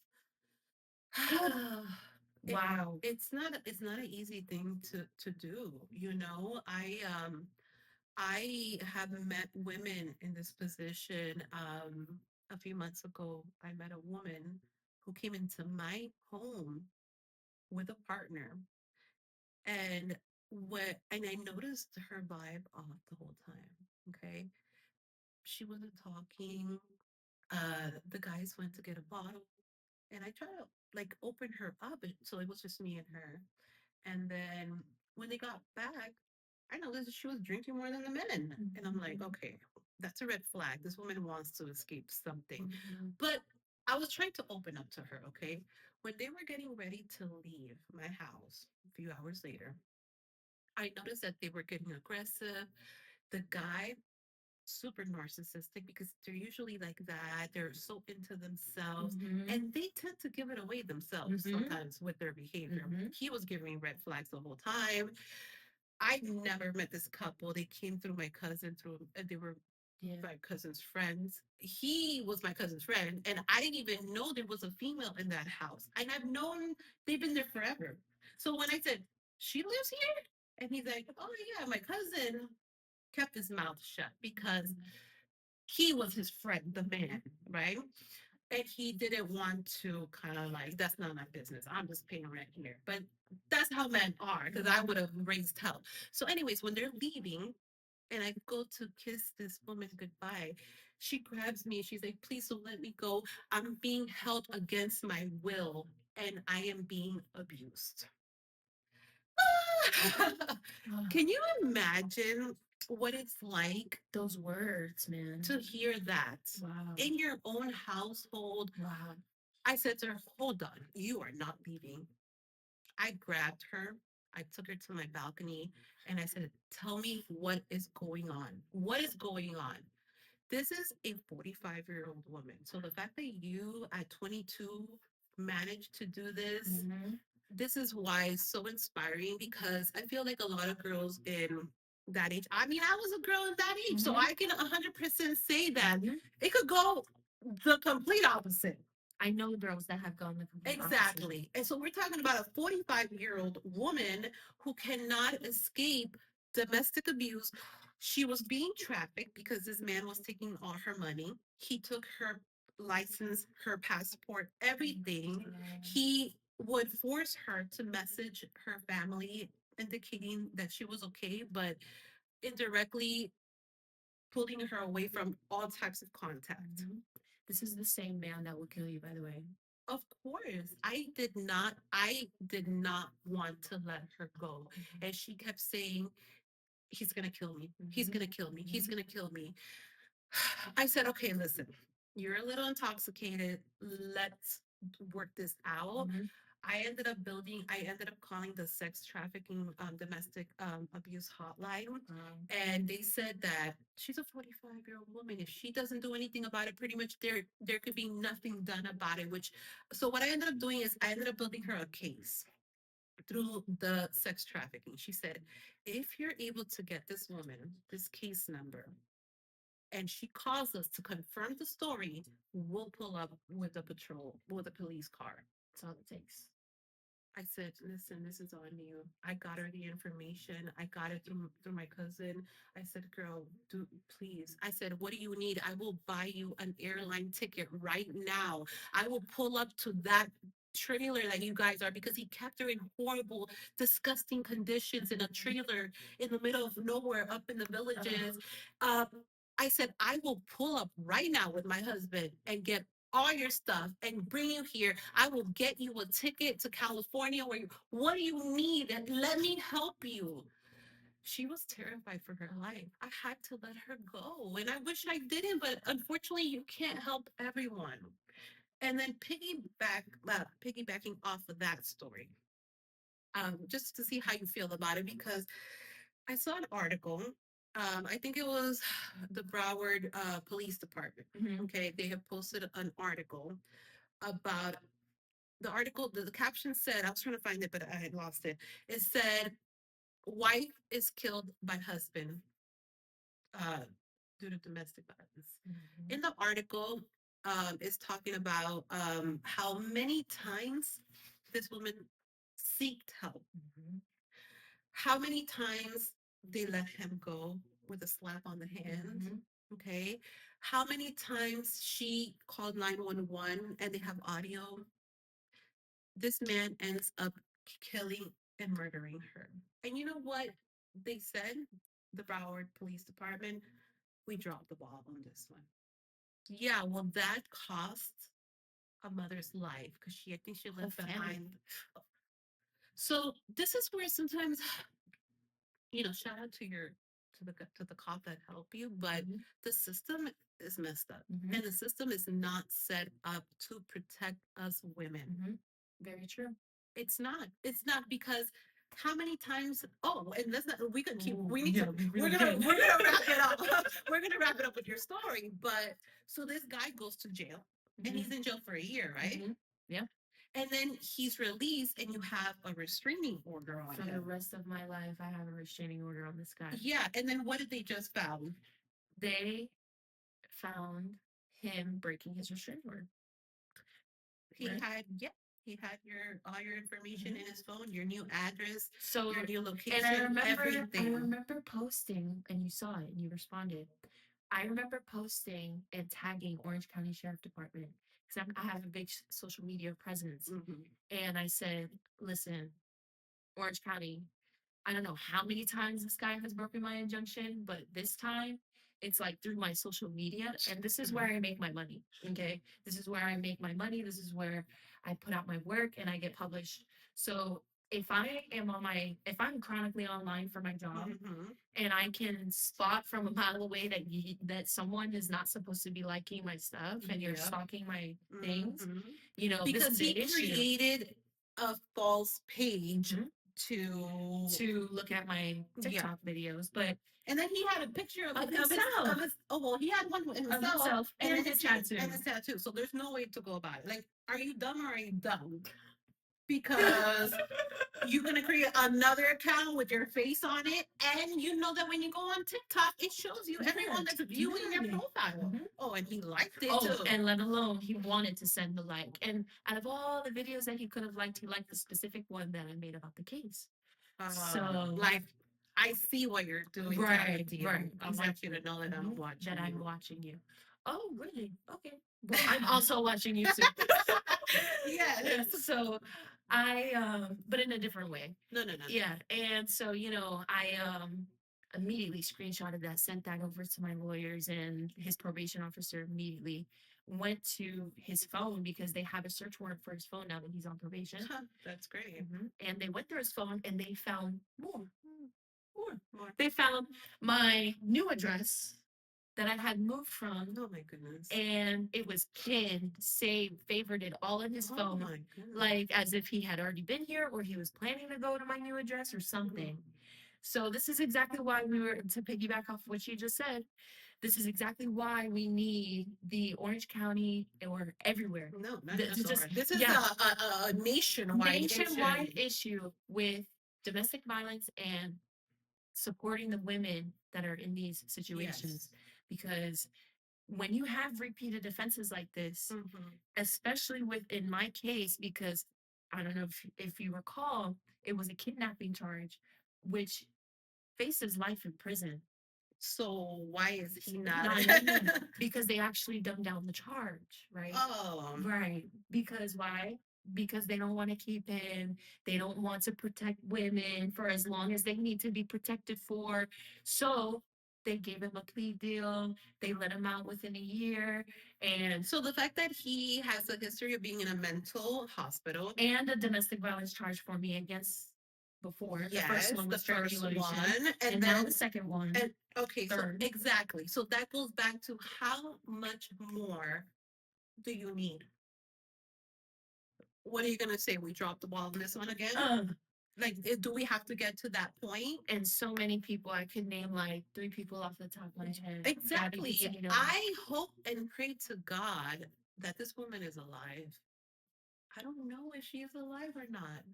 it, Wow. it's not an easy thing to do. I have met women in this position. A few months ago, I met a woman who came into my home with a partner, and and I noticed her vibe off the whole time. Okay, she wasn't talking. The guys went to get a bottle, and I tried to like open her up, so it was just me and her. And then when they got back, I noticed that she was drinking more than the men. And I'm like, Mhm. okay, that's a red flag. This woman wants to escape something. Mhm. But I was trying to open up to her, okay? When they were getting ready to leave my house a few hours later, I noticed that they were getting aggressive. The guy, super narcissistic because they're usually like that. They're so into themselves Mhm. and they tend to give it away themselves Mhm. sometimes with their behavior. Mhm. He was giving me red flags the whole time. I never met this couple. They came through my cousin through they were Yeah. my cousin's friends. He was my cousin's friend, and I didn't even know there was a female in that house. And I've known they've been there forever. So when I said, she lives here? And he's like, oh yeah, my cousin kept his mouth shut because he was his friend, the man, right? And he didn't want to kind of like, that's not my business. I'm just paying rent here. But that's how men are, because I would have raised hell. So, anyways, when they're leaving and I go to kiss this woman goodbye, she grabs me and she's like, please don't let me go. I'm being held against my will and I am being abused. Ah, Can you imagine what it's like those words, man. to hear that Wow. in your own household? Wow. I said to her, hold on, you are not leaving. I grabbed her, I took her to my balcony, and I said, tell me what is going on. What is going on? This is a 45-year-old woman. So the fact that you at 22 managed to do Mhm. this is why it's so inspiring because I feel like a lot of girls in that age. I mean, I was a girl in that age, so Mhm. I can 100% say that Mhm. it could go the complete opposite. I know girls that have gone the complete opposite. Exactly. And so we're talking about a 45-year-old woman who cannot escape domestic abuse. She was being trafficked because this man was taking all her money. He took her license, her passport, everything. He would force her to message her family indicating that she was okay, but indirectly pulling her away from all types of contact. Mhm. This is the same man that will kill you, by the way. Of course, I did not want to let her go. And she kept saying, he's going to kill me. He's going to kill me. He's going to kill me. I said, okay, listen, you're a little intoxicated. Let's work this out. Mhm. I ended up calling the sex trafficking, domestic abuse hotline. Um, And they said that she's a 45-year-old woman. If she doesn't do anything about it, pretty much there could be nothing done about it. So what I ended up doing is I ended up building her a case through the sex trafficking. She said, if you're able to get this woman this case number and she calls us to confirm the story, we'll pull up with a police car. that's all it takes. I said, listen, this is on you. I got her the information. I got it through my cousin. I said, girl, do please. I said, what do you need? I will buy you an airline ticket right now. I will pull up to that trailer that you guys are because he kept her in horrible, disgusting conditions in a trailer in the middle of nowhere up in the villages. Uh, I said, I will pull up right now with my husband and get all your stuff and bring you here. I will get you a ticket to California where you, what do you need? And let me help you. She was terrified for her life. I had to let her go. And I wish I didn't, but unfortunately you can't help everyone. And then piggybacking off of that story, just to see how you feel about it, because I saw an article. I think it was the Broward Police Department. Okay, they have posted an article about the article. The caption said, I was trying to find it, but I had lost it. It said, "Wife is killed by husband uh, due to domestic violence." In the article, is talking about how many times this woman seeked help, how many times they let him go with a slap on the hand. Okay. How many times she called 911 and they have audio. This man ends up killing and murdering her. And you know what they said? The Broward Police Department, we dropped the ball on this one. Yeah, well, that cost a mother's life because I think she left behind. So this is where sometimes, shout out to the cop that helped you, but the system is messed up, and the system is not set up to protect us women. Very true. It's not. It's not because how many times? Oh, and that's not. We could keep. We need to. We're gonna wrap it up. We're gonna wrap it up with your story. But so this guy goes to jail, and he's in jail for a year, right? Yeah. And then he's released, and you have a restraining order on For him. the rest of my life, I have a restraining order on this guy. Yeah, and then what did they just found? They found him breaking his restraining order. He had, yeah, he had all your information in his phone, your new address, so your new location, and everything. I remember posting, and you saw it, and you responded. I remember posting and tagging Orange County Sheriff Department because I have a big social media presence, and I said, "Listen, Orange County, I don't know how many times this guy has broken my injunction, but this time it's like through my social media. And this is where I make my money. Okay. This is where I make my money. This is where I put out my work and I get published. So if I'm chronically online for my job and I can spot from a mile away that someone is not supposed to be liking my stuff and you're stalking my things, because he created a false page to look at my TikTok videos, but and then he had a picture of himself. He had one with Of himself and his tattoo. And his tattoo. So there's no way to go about it. Like, are you dumb or are you dumb? Because you're gonna create another account with your face on it, and you know that when you go on TikTok, it shows you everyone that's viewing your profile. Oh, and he liked it too. And let alone he wanted to send the like. And out of all the videos that he could have liked, he liked the specific one that I made about the case. So, like, I see what you're doing. Right. I want you to know that I'm watching. That I'm watching you. Oh, really? Okay. Well, I'm also watching you too. Yes. So but in a different way. No. Yeah. And so, I immediately screenshotted that, sent that over to my lawyers, and his probation officer immediately went to his phone because they have a search warrant for his phone now that he's on probation. That's great. And they went through his phone and they found more. They found my new address that I had moved from. Oh my goodness. And it was pinned, saved, favorited all in his phone. My goodness. Like as if he had already been here or he was planning to go to my new address or something. So this is exactly why to piggyback off what you just said, this is exactly why we need the Orange County or everywhere. No, not this is a nationwide issue with domestic violence and supporting the women that are in these situations. Because when you have repeated offenses like this, especially in my case, because I don't know if you recall, it was a kidnapping charge, which faces life in prison. So why is he not? Because they actually dumbed down the charge, right? Oh. Right. Because why? Because they don't want to keep him. They don't want to protect women for as long as they need to be protected for. So They gave him a plea deal. They let him out within a year. And So the fact that he has a history of being in a mental hospital, and a domestic violence charge for me against before. The first yes, one the was first strangulation. one, And now the second one. and okay, so Third. exactly. So that goes back to how much more do you need? What are you gonna say? We dropped the ball on this one again? Like, do we have to get to that point? And so many people, I could name like 3 people off the top of my head. Exactly. I hope and pray to God that this woman is alive. I don't know if she is alive or not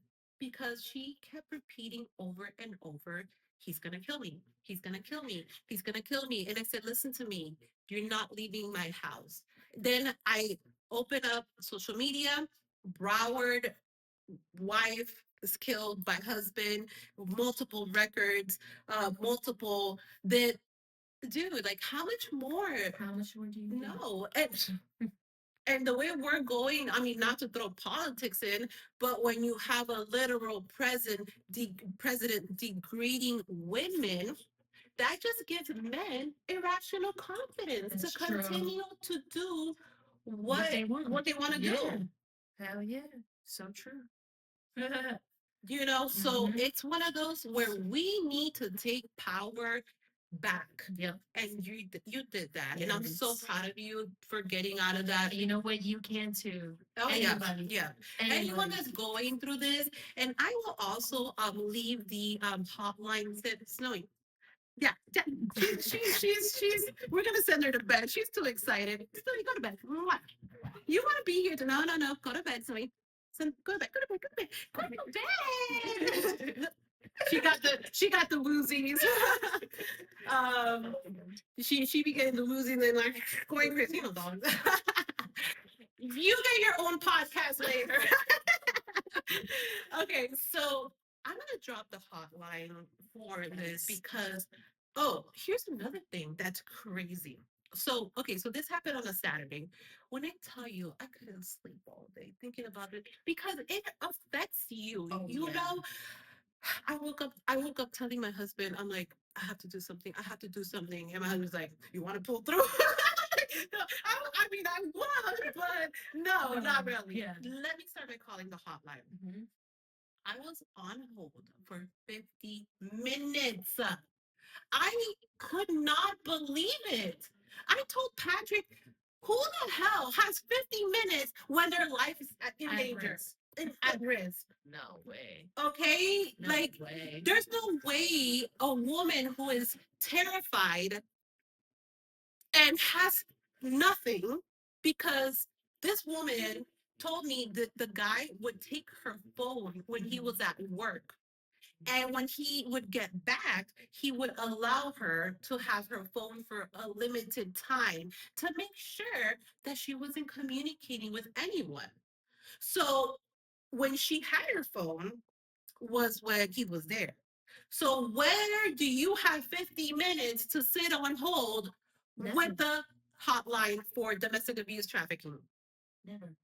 because she kept repeating over and over, he's going to kill me. He's going to kill me. He's going to kill me. And I said, listen to me. You're not leaving my house. Then I open up social media, Broward wife is killed by husband, multiple records, multiple that dude, like how much more? How much more do you need? No. And the way we're going, I mean, not to throw politics in, but when you have a literal president degrading women, that just gives men irrational confidence That's to true. continue to do what What they want to yeah. do. Hell yeah. So true. You know, so Mhm. it's one of those where we need to take power back. Yep. And you did that. And I'm so proud of you for getting out of that. You know what? You can too. Oh Anybody. yeah. Anyone that's going through this, and I will also leave the hotline snowing. Yeah, yeah. She's we're gonna send her to bed. She's too excited. Snowy, go to bed. Mwah. You want to be here? No. Go to bed, Snowy. Go to bed. Go to bed. Go to bed. Go to bed. She got the woozies. um, she began the woozies and like going crazy. You know, dogs. You get your own podcast later. Okay, so I'm gonna drop the hotline for this because here's another thing that's crazy. So, okay, so this happened on a Saturday. When I tell you, I couldn't sleep all day thinking about it because it affects you. Oh, you yeah. know, I woke up telling my husband, I'm like, I have to do something. I have to do something. And my husband's like, you want to pull through? No, I mean, I would, but no, not really. Yeah. Let me start by calling the hotline. Mhm. I was on hold for 50 minutes. I could not believe it. I told Patrick, who the hell has 50 minutes when their life is in danger? Risk. At risk. No way. Okay? No like, way. there's no way a woman who is terrified and has nothing because this woman told me that the guy would take her phone when he was at work. And when he would get back, he would allow her to have her phone for a limited time to make sure that she wasn't communicating with anyone. So when she had her phone, was when he was there. So where do you have 50 minutes to sit on hold with the hotline for domestic abuse trafficking? Never.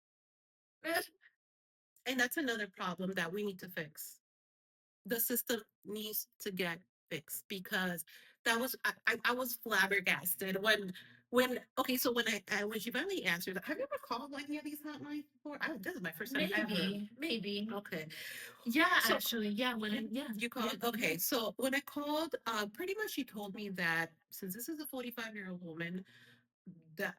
And that's another problem that we need to fix. The system needs to get fixed because that was I was flabbergasted when okay, so when she finally answered, have you ever called any of these hotlines before? This is my first time ever. Maybe. Okay. Yeah, So, actually, yeah. you called? Yeah. Okay, so when I called, pretty much she told me that since this is a 45-year-old woman, that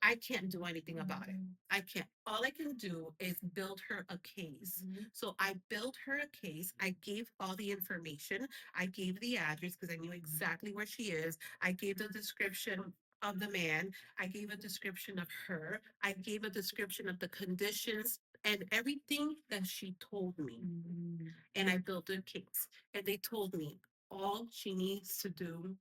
I can't do anything about it. I can't. All I can do is build her a case. So I built her a case. I gave all the information. I gave the address because I knew exactly where she is. I gave the description of the man. I gave a description of her. I gave a description of the conditions and everything that she told me. And I built a case. And they told me all she needs to do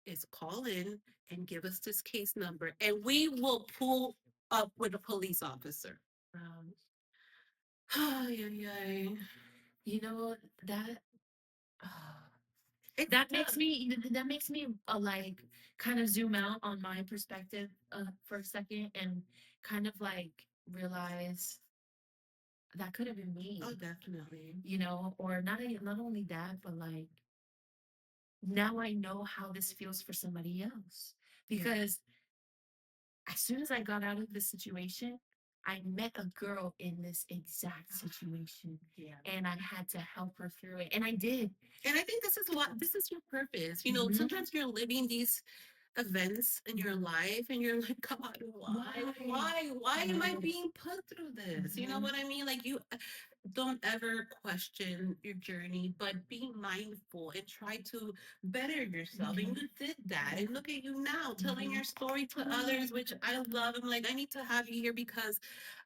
is call in and give us this case number, and we will pull up with a police officer. Ay, ay, ay. You know that It's that makes me like kind of zoom out on my perspective for a second and kind of like realize that could have been me. Oh, definitely. Or not only that, but like now I know how this feels for somebody else. Because as soon as I got out of this situation, I met a girl in this exact situation. Yeah. And I had to help her through it. And I did. And I think this is your purpose. You know, Mhm. sometimes you're living these events in your life and you're like, God, why am I being put through this? You know what I mean? Like, you don't ever question your journey, but be mindful and try to better yourself. And you did that. And look at you now telling your story to others, which I love. I'm like, I need to have you here because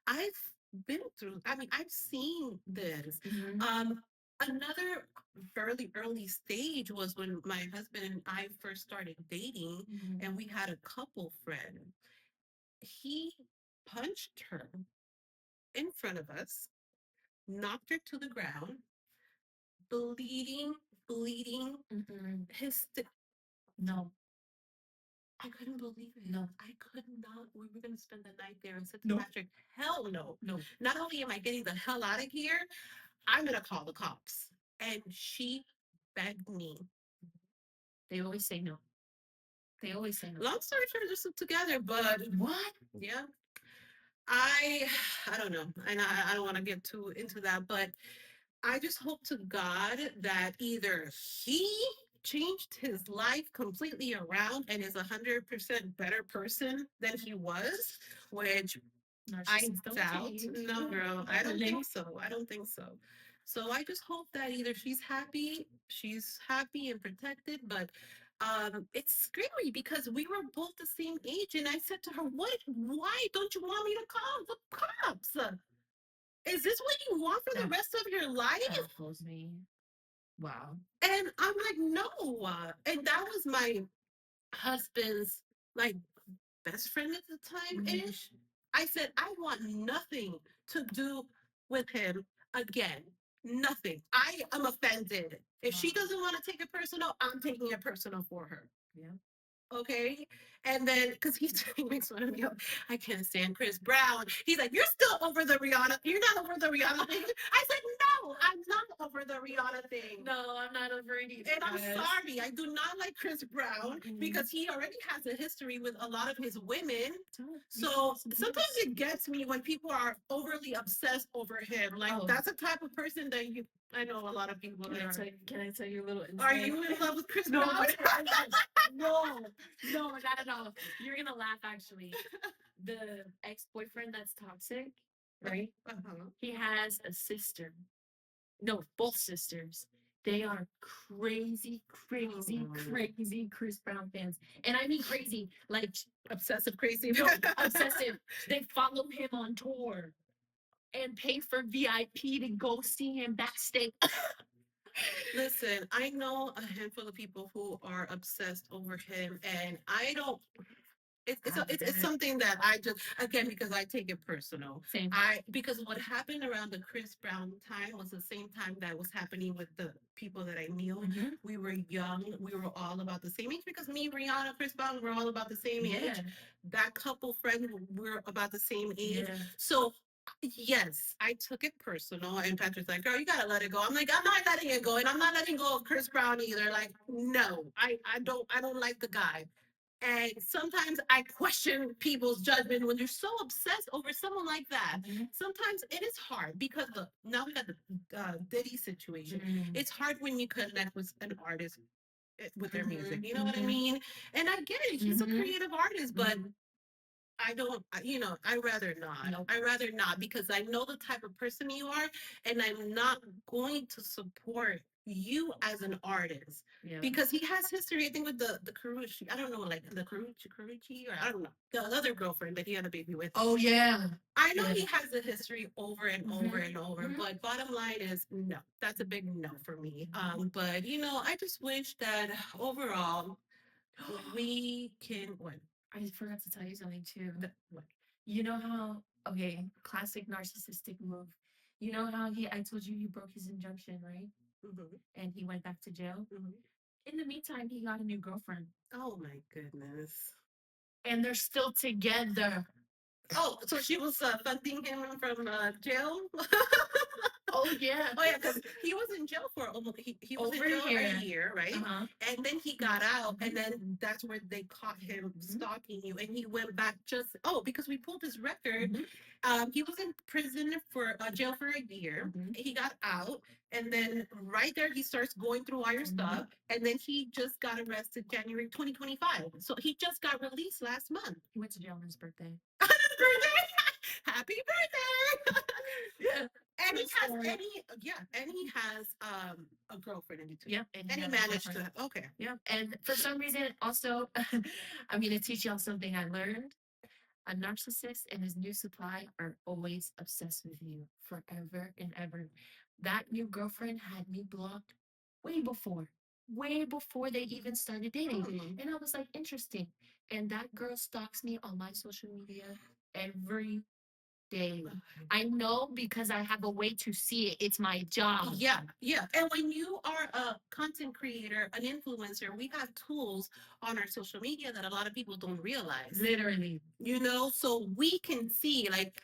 I've been through, I mean, I've seen this. Mhm. Another fairly early stage was when my husband and I first started dating, and we had a couple friend. He punched her in front of us, knocked her to the ground, bleeding, bleeding. His No, I couldn't believe it. no, I could not. We were going to spend the night there. I said to no, Patrick, hell no. no. Not only am I getting the hell out of here, I'm going to call the cops. And she begged me. They always say no. They always say no. Long story short, they're still together, but What? yeah, I, I don't know. And I don't want to get too into that, but I just hope to God that either he changed his life completely around and is 100% better person than he was, which I Narcissists don't doubt. change. No, girl, I don't think so. I don't think so. So I just hope that either she's happy and protected, but it's scary because we were both the same age, and I said to her, "What? Why don't you want me to call the cops? Is this what you want for the rest of your life?" Baffles me. Wow. And I'm like, "No." And that was my husband's like best friend at the time ish. I said, I want nothing to do with him again. Nothing. I am offended. If she doesn't want to take it personal, I'm taking it personal for her. Yeah. Okay. And then, because he makes fun of me, I can't stand Chris Brown. He's like, you're still over the Rihanna. You're not over the Rihanna thing. I said, no, I'm not over the Rihanna thing. No, I'm not over it either. And I'm sorry, I do not like Chris Brown because he already has a history with a lot of his women. So sometimes it gets me when people are overly obsessed over him. Like, that's a type of person that I know a lot of people are. Can I tell you a little insight? Are you in love with Chris No, Brown? no, no, not at all. You're gonna laugh actually. The ex-boyfriend that's toxic, right? He has a sister. No, both sisters. They are crazy, crazy, crazy Chris Brown fans. And I mean crazy, like Obsessive crazy. no, obsessive. They follow him on tour and pay for VIP to go see him backstage. Listen, I know a handful of people who are obsessed over him, and I don't. It's something that I just, again, because I take it personal. Same. Because what happened around the Chris Brown time was the same time that was happening with the people that I knew. We were young. We were all about the same age because me, Rihanna, Chris Brown, we're all about the same age. That couple friend, we're about the same age. So yes, I took it personal, and Patrick's like, "Girl, you gotta let it go." I'm like, "I'm not letting it go, and I'm not letting go of Chris Brown either." Like, no, I don't like the guy. And sometimes I question people's judgment when you're so obsessed over someone like that. Sometimes it is hard because now we got the Diddy situation. It's hard when you connect with an artist with their music. You know what I mean? And I get it. He's a creative artist, but I don't, I rather not. Nope. I rather not because I know the type of person you are, and I'm not going to support you as an artist because he has history. I think with the Karuchi, I don't know, like the Karuchi, or I don't know, the other girlfriend that he had a baby with. Oh yeah. I know he has a history over and over and over, but bottom line is no. That's a big no for me. But I just wish that overall we can what? I forgot to tell you something too. What? You know how, okay, classic narcissistic move. You know how I told you he broke his injunction, right? And he went back to jail. In the meantime, he got a new girlfriend. Oh my goodness. And they're still together. Oh, so she was funding him from jail? Oh yeah. Oh yeah, because he was in jail for almost he was in Over jail here. a year, right? Uh-huh. And then he got out, and then that's where they caught him stalking you, and he went back just because we pulled his record. He was in prison for jail for a year. He got out, and then right there he starts going through all your stuff, and then he just got arrested January 2025. So he just got released last month. He went to jail on his birthday. Birthday! Happy birthday! Yeah. And he True has story. and he has a girlfriend in between. Yeah, And he has a managed to girlfriend. okay. Yeah, and for some reason, also, I'm going to teach y'all something I learned. A narcissist and his new supply are always obsessed with you forever and ever. That new girlfriend had me blocked way way before they even started dating. And I was like, interesting. And that girl stalks me on my social media every day. I know because I have a way to see it. It's my job. Yeah, yeah. And when you are a content creator, an influencer, we have tools on our social media that a lot of people don't realize. Literally. So we can see like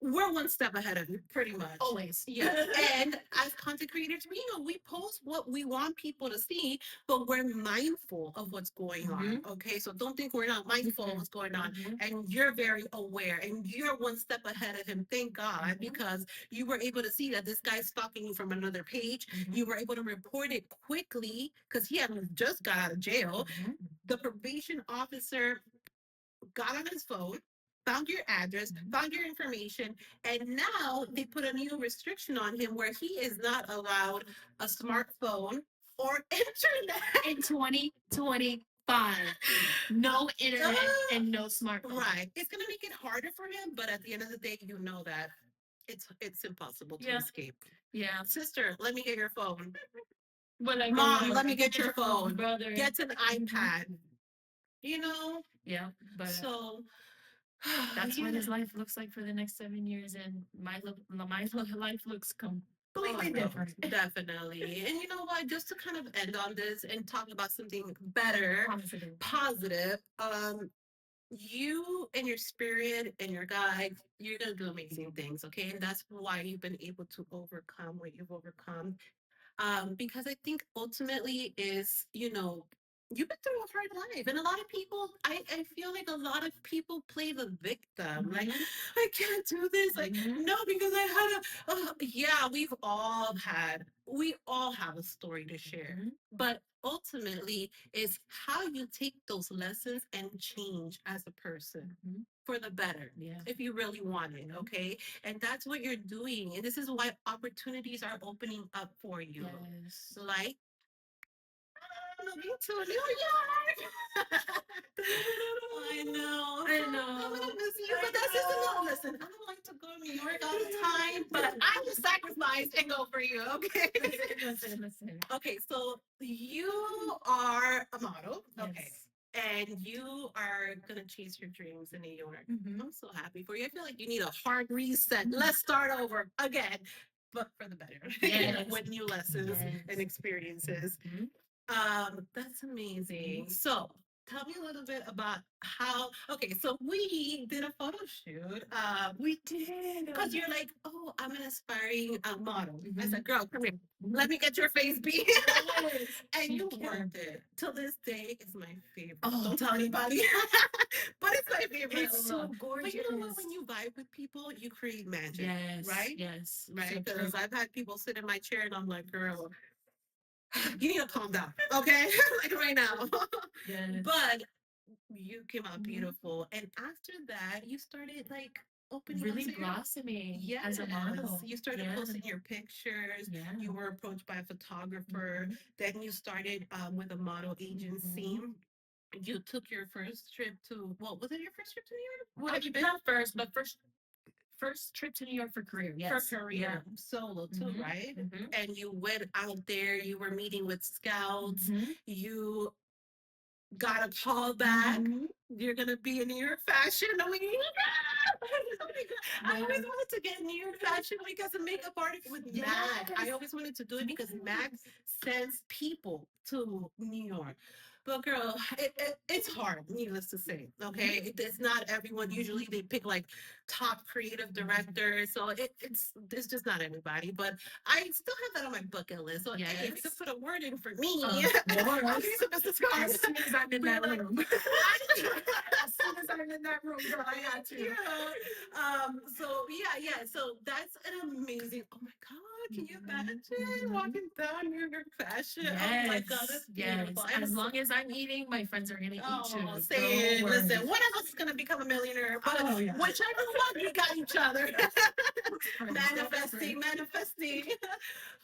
we're one step ahead of you, pretty much. Always. Yeah. And as content creators, we post what we want people to see, but we're mindful of what's going on. Okay. So don't think we're not mindful of what's going on. And you're very aware and you're one step ahead of him. Thank God, because you were able to see that this guy's stalking you from another page. You were able to report it quickly because he had just got out of jail. The probation officer got on his phone, found your address, found your information, and now they put a new restriction on him where he is not allowed a smartphone or internet in 2025. No internet and no smartphone. Right. It's gonna make it harder for him, but at the end of the day, you know that it's impossible to escape. Yeah. Sister, let me get your phone. Whatever. Mom, let me get your phone. Brother. Get an iPad. You know? Yeah. But so that's what his life looks like for the next 7 years, and my life looks completely different. Definitely. And you know what? Just to kind of end on this and talk about something better, positive. You and your spirit and your guide, you're gonna do amazing things, okay? And that's why you've been able to overcome what you've overcome. Because I think ultimately is, you've been through a hard life. And a lot of people, I feel like a lot of people play the victim. Like, I can't do this. Like, no, because I had yeah, we all have a story to share. But ultimately, is how you take those lessons and change as a person for the better. Yeah. If you really want it, okay? And that's what you're doing. And this is why opportunities are opening up for you. Yes. Like moving to New York. I know. I'm gonna miss you, but that's just enough. Listen, I don't like to go to New York all the time, but I will sacrifice and go for you, okay? Listen. Okay, so you are a model. Yes. Okay. And you are gonna chase your dreams in New York. I'm so happy for you. I feel like you need a hard reset. Let's start over again, but for the better. Yes. With new lessons and experiences. That's amazing. So tell me a little bit about so we did a photo shoot. We did. Because you're like, oh, I'm an aspiring model. I said, girl, come here. Let me get your face beat. And you worked it. Till this day, it's my favorite. Oh. Don't tell anybody. But it's my favorite. It's so gorgeous. But you know what? When you vibe with people, you create magic. Yes. Right? Yes. Right? Because I've had people sit in my chair and I'm like, girl, you need to calm down, okay? Like right now. Yes. But you came out beautiful. And after that, you started like opening really blossoming as a model. You started posting your pictures. Yeah. You were approached by a photographer. Then you started with a model agency. You took your first trip to, well, was it your first trip to New York? Well, have you been? Not first, but first trip to New York for career. Yes. For career. Yeah. Solo too, right? And you went out there, you were meeting with scouts, you got a call back. You're gonna be in New York Fashion Week. Oh my God. I always wanted to get New York Fashion Week as a makeup artist with MAC. I always wanted to do it because MAC sends people to New York. But girl, it's hard, needless to say. Okay, it's not everyone. Usually they pick like top creative directors, so it's just not everybody. But I still have that on my bucket list. So hey, if you could put a word in for me, I'll give you some business cards. As soon as I'm in that room, as soon as I'm in that room, girl, I got to. Yeah. So yeah. So that's an amazing. Oh my God. Can you imagine walking down New York fashion? Yes, oh my God, that's beautiful. yes. As long as I'm eating, my friends are gonna eat too. Say it. Listen, one of us is gonna become a millionaire, but whichever one, we got each other. Manifesting.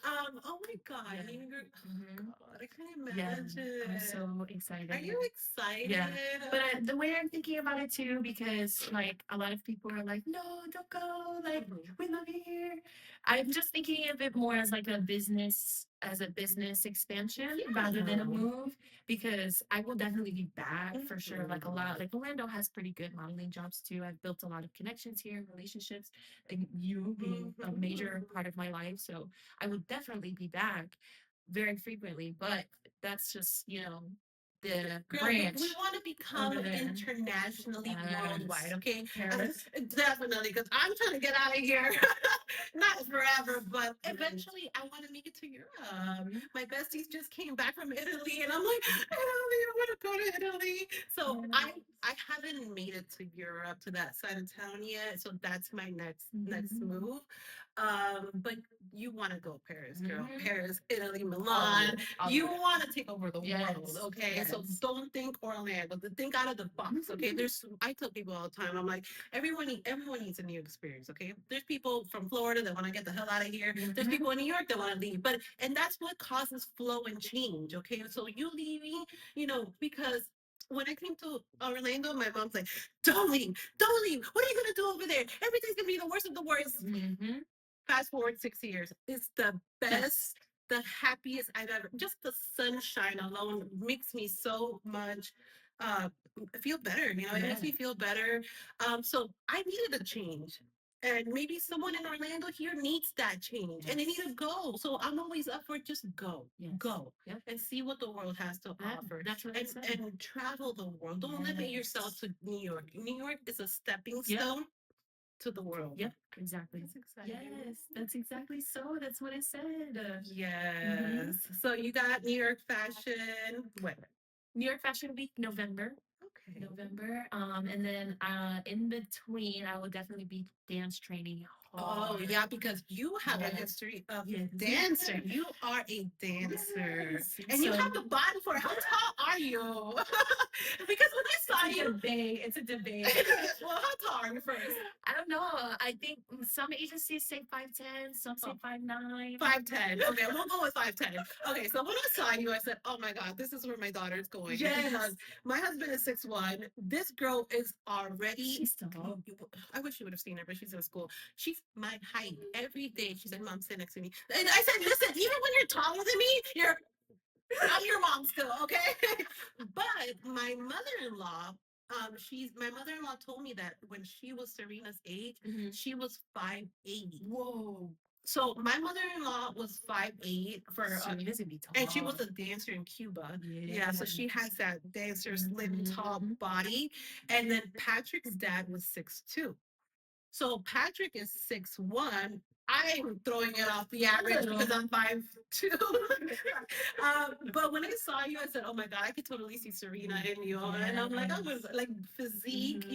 Oh my God, New York. Oh God, I can't imagine. I'm so excited. Are you excited? Yeah, but the way I'm thinking about it too, because like a lot of people are like, no, don't go. Like we love you here. I'm just thinking of it more as like a business, as a business expansion rather than a move, because I will definitely be back for sure. Like a lot, like Orlando has pretty good modeling jobs too. I've built a lot of connections here, relationships, and you being a major part of my life. So I would definitely be back very frequently, but that's just, the Girl, branch. we want to become internationally worldwide, okay? Paris. Definitely, because I'm trying to get out of here. Not forever, but eventually I want to make it to Europe. My besties just came back from Italy, and I'm like, Italy, I want to go to Italy. So I haven't made it to Europe, to that side of town yet. So that's my next move. But you want to go Paris, girl. Paris, Italy, Milan. You want to take over the world, okay? So don't think Orlando. Think out of the box, okay? I tell people all the time, I'm like, everyone needs a new experience, okay? There's people from Florida that want to get the hell out of here. There's people in New York that want to leave, and that's what causes flow and change, okay? So you leaving, because when I came to Orlando, my mom's like, don't leave, don't leave. What are you gonna do over there? Everything's gonna be the worst of the worst. Fast forward 6 years. It's the best, the happiest I've ever. Just the sunshine alone makes me so much uh feel better. It makes me feel better. So I needed a change. And maybe someone in Orlando here needs that change and they need to go. So I'm always up for just go. Go. And see what the world has to offer. That's what and travel the world. Don't limit yourself to New York. New York is a stepping stone to the world. Yep, exactly. That's exciting. Yes, that's exactly so. That's what it said. Yes. So you got New York fashion. When? New York Fashion Week, November. Okay. November. And then in between, I will definitely be dance training. Oh yeah, because you have a history of dancer. You are a dancer, and you have the body for it. How tall are you? Because when I saw you, it's a debate. Well, how tall are you first? I don't know. I think some agencies say 5'10", some say 5'9". 5'10". Okay, we'll go with 5'10". Okay, so when I saw you, I said, "Oh my God, this is where my daughter is going." Yes. Because my husband is 6'1". This girl is already. She's tall. I wish you would have seen her, but she's in school. She's my height every day. She said, "Mom, sit next to me." And I said, "Listen, even when you're taller than me, I'm your mom still, okay?" But my mother-in-law, my mother-in-law told me that when she was Serena's age, she was 5'8". Whoa. So my mother-in-law was 5'8" and she was a dancer in Cuba. Yeah, so she has that dancer slim tall body. And then Patrick's dad was 6'2". So Patrick is 6'1". I'm throwing it off the average because I'm 5'2". But when I saw you, I said, "Oh my God, I could totally see Serena in you." And I'm like, I was like physique,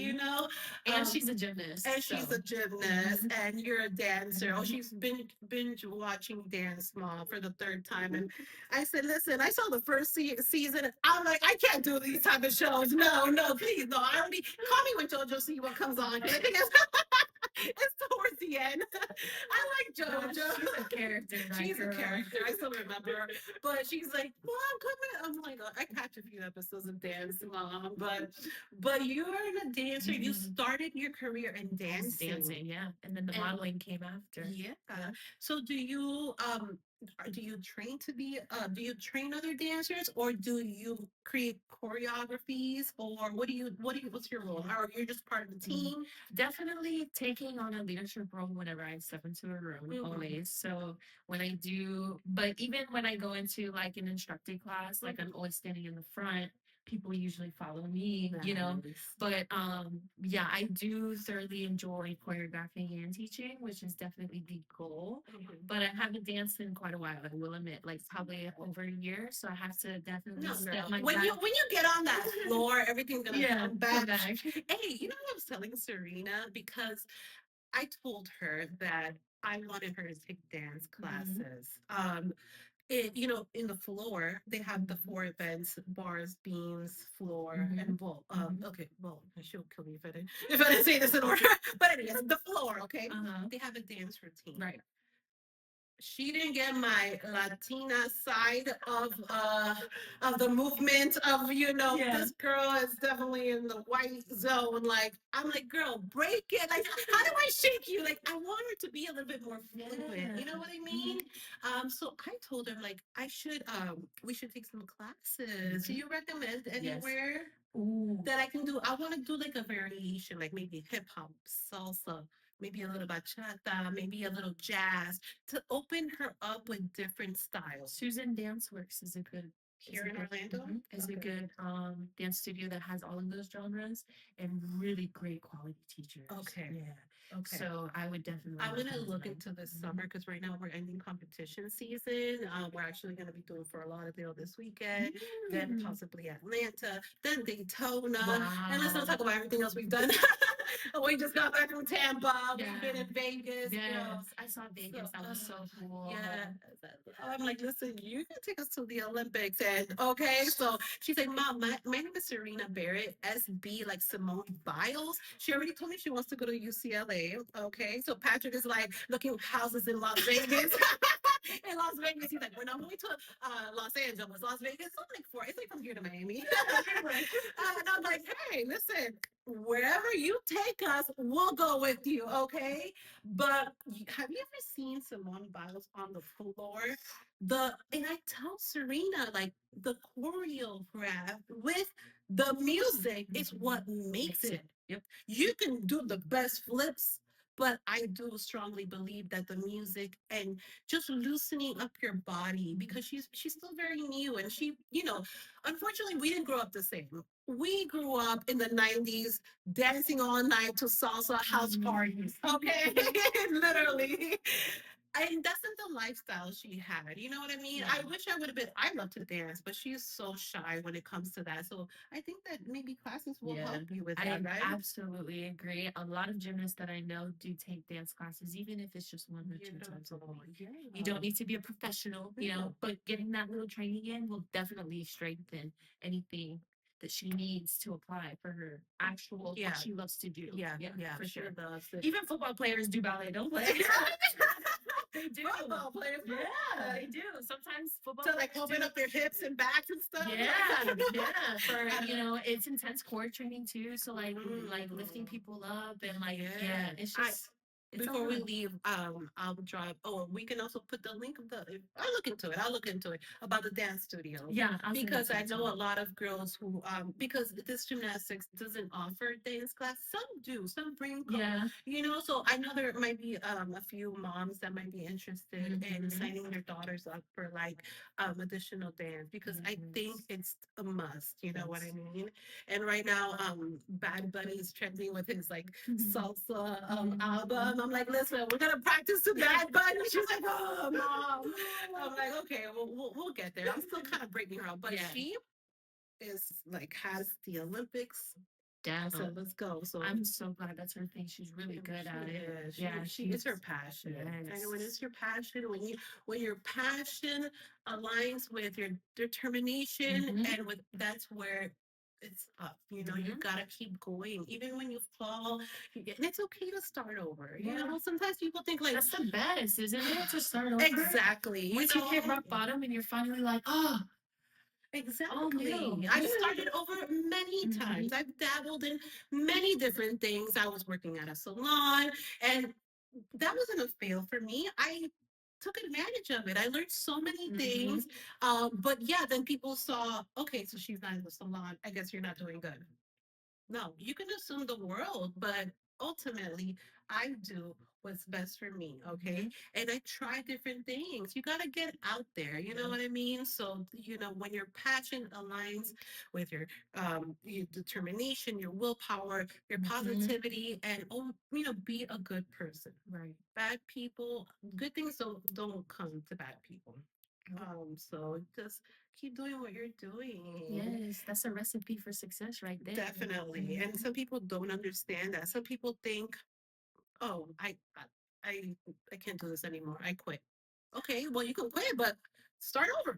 And she's a gymnast. And you're a dancer. Oh, she's been binge watching Dance Mom for the third time. And I said, "Listen, I saw the first season. I'm like, I can't do these type of shows. No, please, no. I already call me when JoJo Siwa comes on. I think it's towards the end." I like JoJo. She's a character. She's a character. I still remember her. But she's like, "Mom, come in." I'm like, I catch a few episodes of Dance Mom, but you're a dancer. You started your career in dancing. Yeah. And then the modeling came after. Yeah. So do you do you train to be do you train other dancers, or do you create choreographies, or what's your role, or you're just part of the team? Definitely taking on a leadership role whenever I step into a room, always. So when I do, but even when I go into like an instructor class, like I'm always standing in the front. People usually follow me, you know. Nice. But yeah, I do thoroughly enjoy choreographing and teaching, which is definitely the goal. But I haven't danced in quite a while, I will admit, like probably over a year. So I have to definitely No, step girl. my When you get on that floor, everything's gonna yeah, come come back. back. Hey, you know what I was telling Serena, because I told her that I wanted her to take dance classes. In the floor, they have the four events: bars, beams, floor, and bowl. Okay, well, she'll kill me if I didn't say this in order. But anyways, the floor, okay? They have a dance routine. Right. She didn't get my Latina side of the movement of, Yeah. this girl is definitely in the white zone. Like, I'm like, girl, break it. Like, how do I shake you? Like, I want her to be a little bit more fluid. You know what I mean? So I told her, like, we should take some classes. Do you recommend Yes. anywhere Ooh. that I can do? I want to do like a variation, like maybe hip hop, salsa, maybe a little bachata, maybe a little jazz, to open her up with different styles. Susan Dance Works is a good Here in Orlando? is a Okay. good dance studio that has all of those genres and really great quality teachers. Okay. Yeah. Okay. So I would definitely. I'm gonna recommend look them. into this summer, because right now we're ending competition season. We're actually gonna be doing Fort Lauderdale this weekend, then possibly Atlanta, then Daytona, and let's not talk about everything else we've done. We just got back from Tampa. We've been in Vegas. Yes, I saw Vegas. That was so cool. Yeah. I'm like, listen, you can take us to the Olympics. And okay, so she's like, Mom, my name is Serena Barrett, SB, like Simone Biles. She already told me she wants to go to UCLA. Okay, so Patrick is like looking at houses in Las Vegas. In Las Vegas, he's like, we're not going to Los Angeles, Las Vegas. It's like from here to Miami. And I'm like, hey, listen, wherever you take us, we'll go with you, okay? But have you ever seen Simone Biles on the floor? And I tell Serena, like, the choreograph with the music is what makes it. Yep. You can do the best flips, but I do strongly believe that the music and just loosening up your body, because she's still very new, and unfortunately, we didn't grow up the same. We grew up in the 90s dancing all night to salsa house parties. Okay. Literally. And that's not the lifestyle she had. You know what I mean? I wish I would have been. I love to dance, but she's so shy when it comes to that. So I think that maybe classes will help you with that, right? Absolutely agree. A lot of gymnasts that I know do take dance classes, even if it's just one or two times a week. Yeah. You don't need to be a professional, but getting that little training in will definitely strengthen anything that she needs to apply for her actual what she loves to do. Yeah, for she sure. loves it. Even football players do ballet, don't play. They do. Football players, Yeah, they do. Sometimes football to like players open up their hips and backs and stuff. yeah, yeah. For it's intense core training too. So like lifting people up and like it's just Before we leave, I'll drop. Oh, we can also put the link of the. I'll look into it. I'll look into it about the dance studio. Yeah, because I know a lot of girls who because this gymnastics doesn't offer dance class. Some do. Some bring. So I know there might be a few moms that might be interested in signing their daughters up for like additional dance, because I think it's a must. You know what I mean? And right now, Bad Bunny is trending with his like salsa album. I'm like, listen, we're gonna practice to Bad Bunny. She's like, oh, Mom. I'm like, okay, we'll get there. I'm still kind of breaking her up, but she is like has the Olympics. Down. So let's go. So I'm so glad that's her thing. She's really good at it. She is her passion. Yes. And when it's your passion, when your passion aligns with your determination, and that's where it's up. You gotta keep going, even when you fall. And it's okay to start over. Sometimes people think like that's the best, isn't it? To start over. Exactly. Once you hit rock bottom and you're finally like, oh. Exactly. I've started over many times. I've dabbled in many different things. I was working at a salon, and that wasn't a fail for me. I took advantage of it. I learned so many things. But yeah, then people saw, okay, so she's not in the salon. I guess you're not doing good. No, you can assume the world, but ultimately, I do what's best for me, okay? And I try different things. You got to get out there, you know what I mean? So, when your passion aligns with your determination, your willpower, your positivity, and, be a good person. Right. Bad people, good things don't come to bad people. So just keep doing what you're doing. Yes, that's a recipe for success right there. Definitely. And some people don't understand that. Some people think, oh, I I can't do this anymore. I quit. Okay, well you can quit, but start over.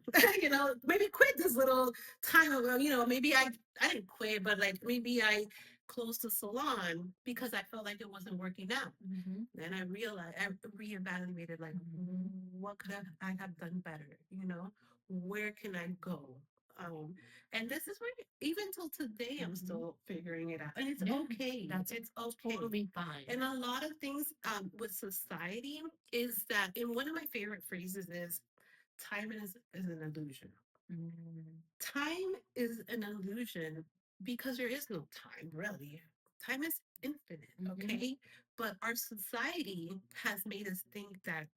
Maybe quit this little time ago. Maybe I didn't quit, but like maybe I closed the salon because I felt like it wasn't working out. Then I realized I reevaluated like what could I have done better? Where can I go? Um, and this is where even till today I'm still figuring it out. And it's okay. It's okay. Totally fine. And a lot of things with society is that, and one of my favorite phrases is time is an illusion. Time is an illusion because there is no time, really. Time is infinite, okay? But our society has made us think that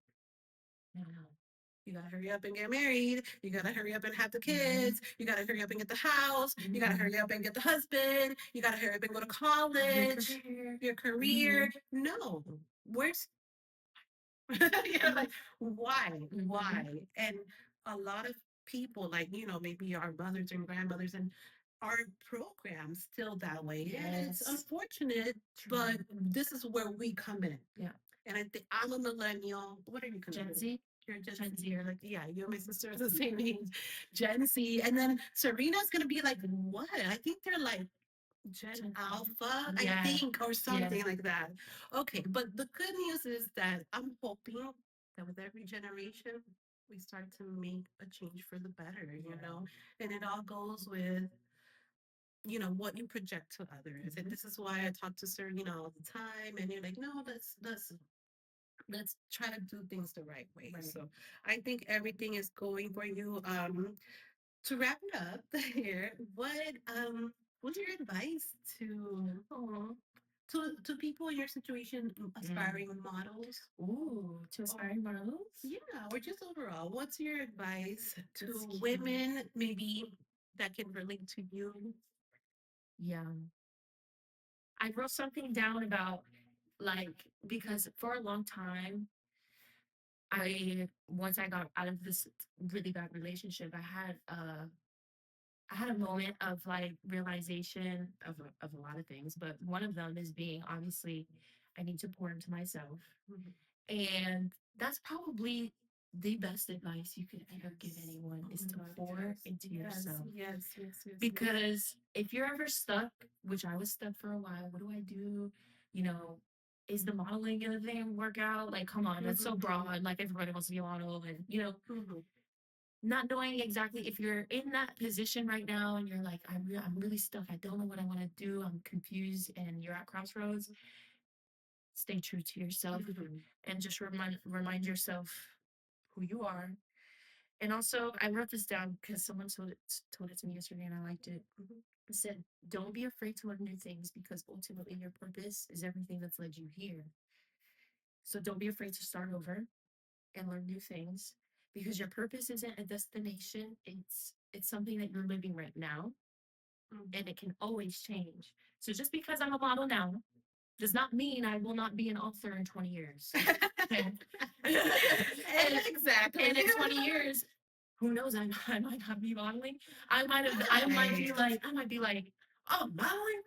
you gotta hurry up and get married. You gotta hurry up and have the kids. You gotta hurry up and get the house. You gotta hurry up and get the husband. You gotta hurry up and go to college. Your career. No, where's like why? And a lot of people, like maybe our mothers and grandmothers, and our programmed still that way. And it's unfortunate, but this is where we come in. Yeah. And I think I'm a millennial. What are you Gen Z? You're Gen Z. You're like, yeah, you and my sister are the same age. Gen Z. And then Serena's gonna be like, what? I think they're like Gen Alpha, I think, or something like that. Okay, but the good news is that I'm hoping that with every generation, we start to make a change for the better. And it all goes with, what you project to others. And this is why I talk to Serena all the time. And you're like, no, let's try to do things the right way. Right. So I think everything is going for you. To wrap it up here, what's your advice to people in your situation, aspiring models? Ooh, to aspiring models? Yeah, or just overall, what's your advice to women maybe that can relate to you? Yeah. I wrote something down about because for a long time, once I got out of this really bad relationship, I had a moment of realization of a lot of things, but one of them is being obviously I need to pour into myself. And that's probably the best advice you could ever give anyone is to pour into yourself. Yes. Because if you're ever stuck, which I was stuck for a while, what do I do? You know, is the modeling gonna thing work out? Like, come on, that's so broad. Like everybody wants to be a model, and not knowing exactly if you're in that position right now and you're like, I'm really stuck. I don't know what I want to do. I'm confused, and you're at crossroads. Stay true to yourself and just remind yourself who you are. And also, I wrote this down because someone told it to me yesterday, and I liked it. It said, "Don't be afraid to learn new things because ultimately your purpose is everything that's led you here. So don't be afraid to start over and learn new things because your purpose isn't a destination. It's something that you're living right now, and it can always change. So just because I'm a model now does not mean I will not be an author in 20 years. and, Exactly. And in 20 years, who knows? I might not be modeling. I might be like, oh, modeling.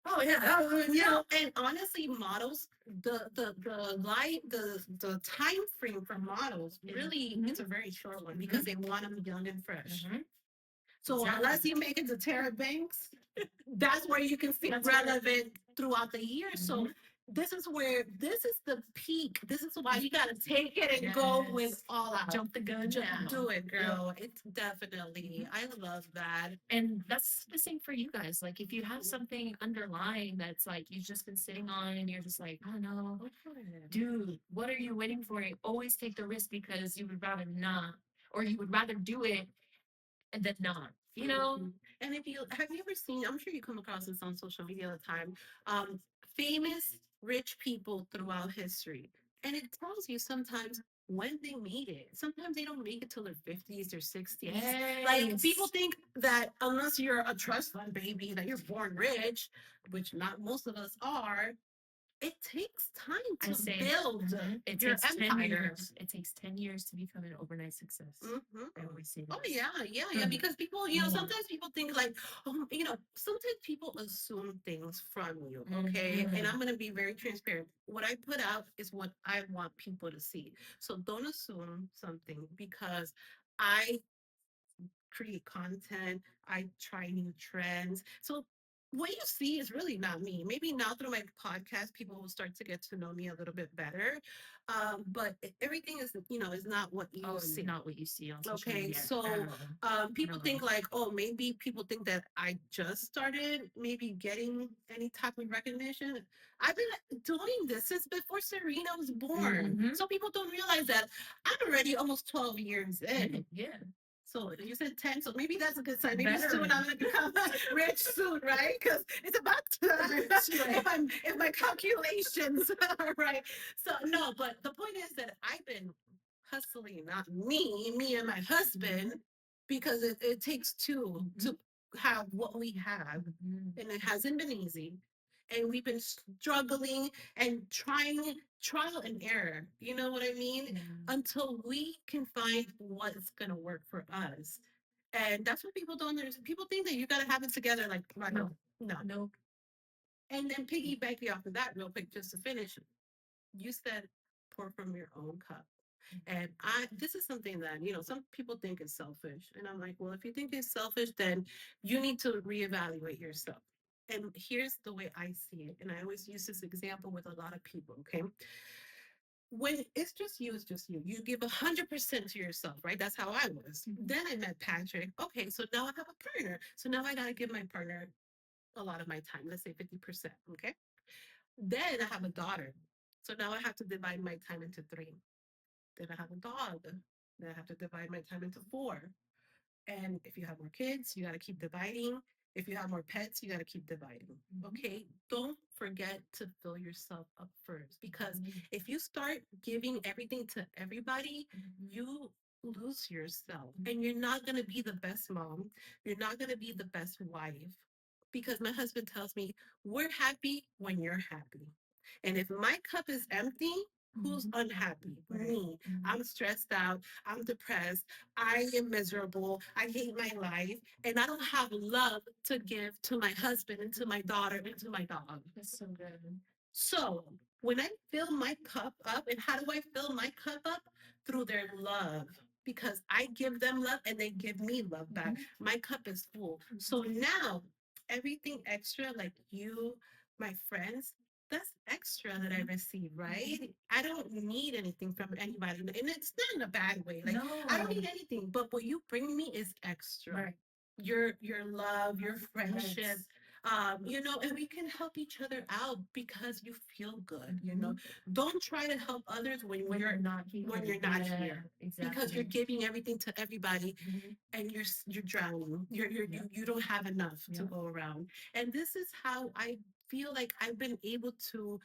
Oh yeah, and honestly, models, the time frame for models really it's a very short one because they want them young and fresh. So unless you make it to Tara Banks, that's where you can stay relevant throughout the year. So this is the peak. This is why you gotta take it and go with all out. Jump the gun now. Do it, girl. It's definitely, I love that. And that's the same for you guys. Like, if you have something underlying that's like you've just been sitting on and you're just like, oh no, dude, what are you waiting for? You always take the risk because you would rather not, or you would rather do it and then not, you know? And if you have you ever seen, I'm sure you come across this on social media all the time, famous rich people throughout history. And it tells you sometimes when they made it. Sometimes they don't make it till their 50s or 60s. Like people think that unless you're a trust fund baby, that you're born rich, which not most of us are, it takes time to build it your takes 10 empire. years. It takes 10 years to become an overnight success. I always say that. Oh yeah. Because people, sometimes people think like, sometimes people assume things from you. Okay, and I'm gonna be very transparent. What I put out is what I want people to see. So don't assume something because I create content. I try new trends. So what you see is really not me. Maybe now through my podcast, people will start to get to know me a little bit better. But everything is not what you see. Not what you see on social Okay, media. so people think like, oh, maybe people think that I just started maybe getting any type of recognition. I've been doing this since before Serena was born. So people don't realize that I'm already almost 12 years in. Yeah. So you said 10, so maybe that's a good sign. Maybe soon I'm going to become rich soon, right? Because it's about time if my calculations are right. So no, but the point is that I've been hustling, not me and my husband, because it takes two to have what we have. And it hasn't been easy. And we've been struggling and trying trial and error. You know what I mean? Until we can find what's gonna work for us. And that's what people don't understand. People think that you gotta have it together like right now. No. And then piggybacking off of that real quick, just to finish, you said pour from your own cup. And this is something that, some people think is selfish. And I'm like, well, if you think it's selfish, then you need to reevaluate yourself. And here's the way I see it. And I always use this example with a lot of people, okay? When it's just you, it's just you. You give 100% to yourself, right? That's how I was. Then I met Patrick. Okay, so now I have a partner. So now I got to give my partner a lot of my time, let's say 50%, okay? Then I have a daughter. So now I have to divide my time into three. Then I have a dog. Then I have to divide my time into four. And if you have more kids, you got to keep dividing. If you have more pets, you got to keep dividing. Okay. Don't forget to fill yourself up first. Because if you start giving everything to everybody, you lose yourself. And you're not going to be the best mom. You're not going to be the best wife. Because my husband tells me, we're happy when you're happy. And if my cup is empty, who's unhappy? Me. I'm stressed out. I'm depressed. I am miserable. I hate my life. And I don't have love to give to my husband and to my daughter and to my dog. That's so good. So when I fill my cup up, and how do I fill my cup up? Through their love. Because I give them love and they give me love back. My cup is full. So now everything extra, like you, my friends, that's extra that I receive, right? I don't need anything from anybody. And it's not in a bad way. Like I don't need anything, but what you bring me is extra. Right. Your love, your friendship. And we can help each other out because you feel good. Don't try to help others when you're not here. Exactly. Because you're giving everything to everybody and you're drowning. You don't have enough to go around. And this is how I feel like I've been able to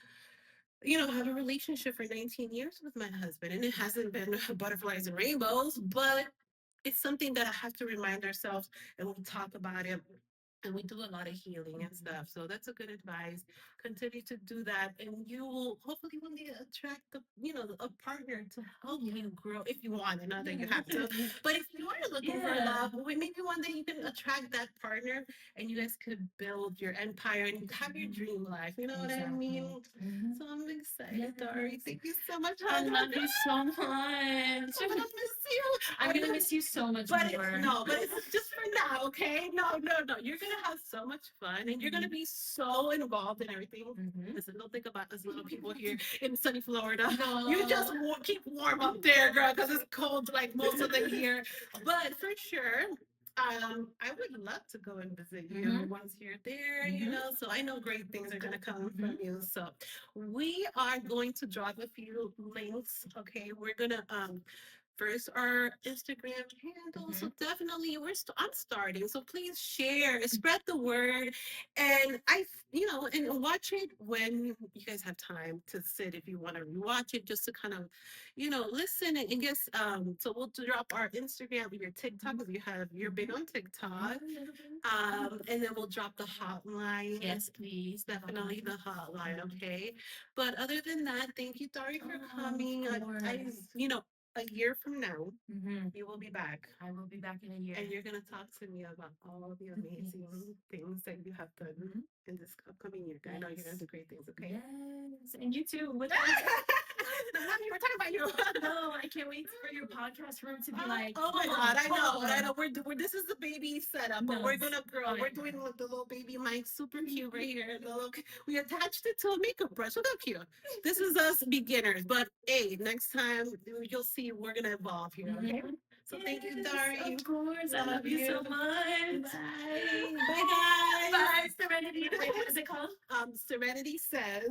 have a relationship for 19 years with my husband. And it hasn't been butterflies and rainbows, but it's something that I have to remind ourselves, and we talk about it, and we do a lot of healing and stuff. So that's a good advice. Continue to do that, and you will hopefully one day attract a partner to help you grow. If you want another, you have to. But if you are looking for love, maybe one day you can attract that partner, and you guys could build your empire and have your dream life. You know what I mean? So I'm excited, Dari. Thank you so much. I love you so much. I'm gonna miss you. I'm gonna miss you so much But more. no, but it's just for now, okay? No, no, no. You're gonna have so much fun, and you're gonna be so involved in everything. Listen, don't think about us little people here in sunny Florida. No. You just keep warm up there, girl, because it's cold like most of the year. But for sure, I would love to go and visit you once you're there, you know. So I know great things are gonna come from you. So we are going to drop a few links. Okay, we're gonna first our Instagram handle. So definitely I'm starting. So please share, spread the word. And and watch it when you guys have time to sit if you want to rewatch it, just to kind of, listen and guess so we'll drop our Instagram, your TikTok if you're big on TikTok. And then we'll drop the hotline. Yes, please. Definitely the hotline, okay? But other than that, thank you, Dari, for coming. A year from now, you will be back. I will be back in a year. And you're going to talk to me about all the amazing things that you have done in this upcoming year. I know you're going to do great things, okay? Yes. And you too. We're talking about you. No, I can't wait for your podcast room to be like. Oh my God, I know. This is the baby setup, but we're going to grow. We're doing the little baby mic, super cute right here. We attached it to a makeup brush. Look how cute. This is us beginners, but hey, next time you'll see we're going to evolve here, okay? So thank you, Dari. Of course. I love you so much. Bye. Bye, guys. Bye, Serenity. Wait, what is it called? Serenity Says.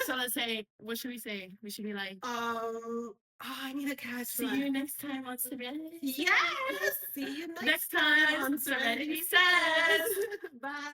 So let's say, what should we say? We should be like, I need a catch. See you next time on Serenity. Yes. See you next time on Serenity Says. Bye.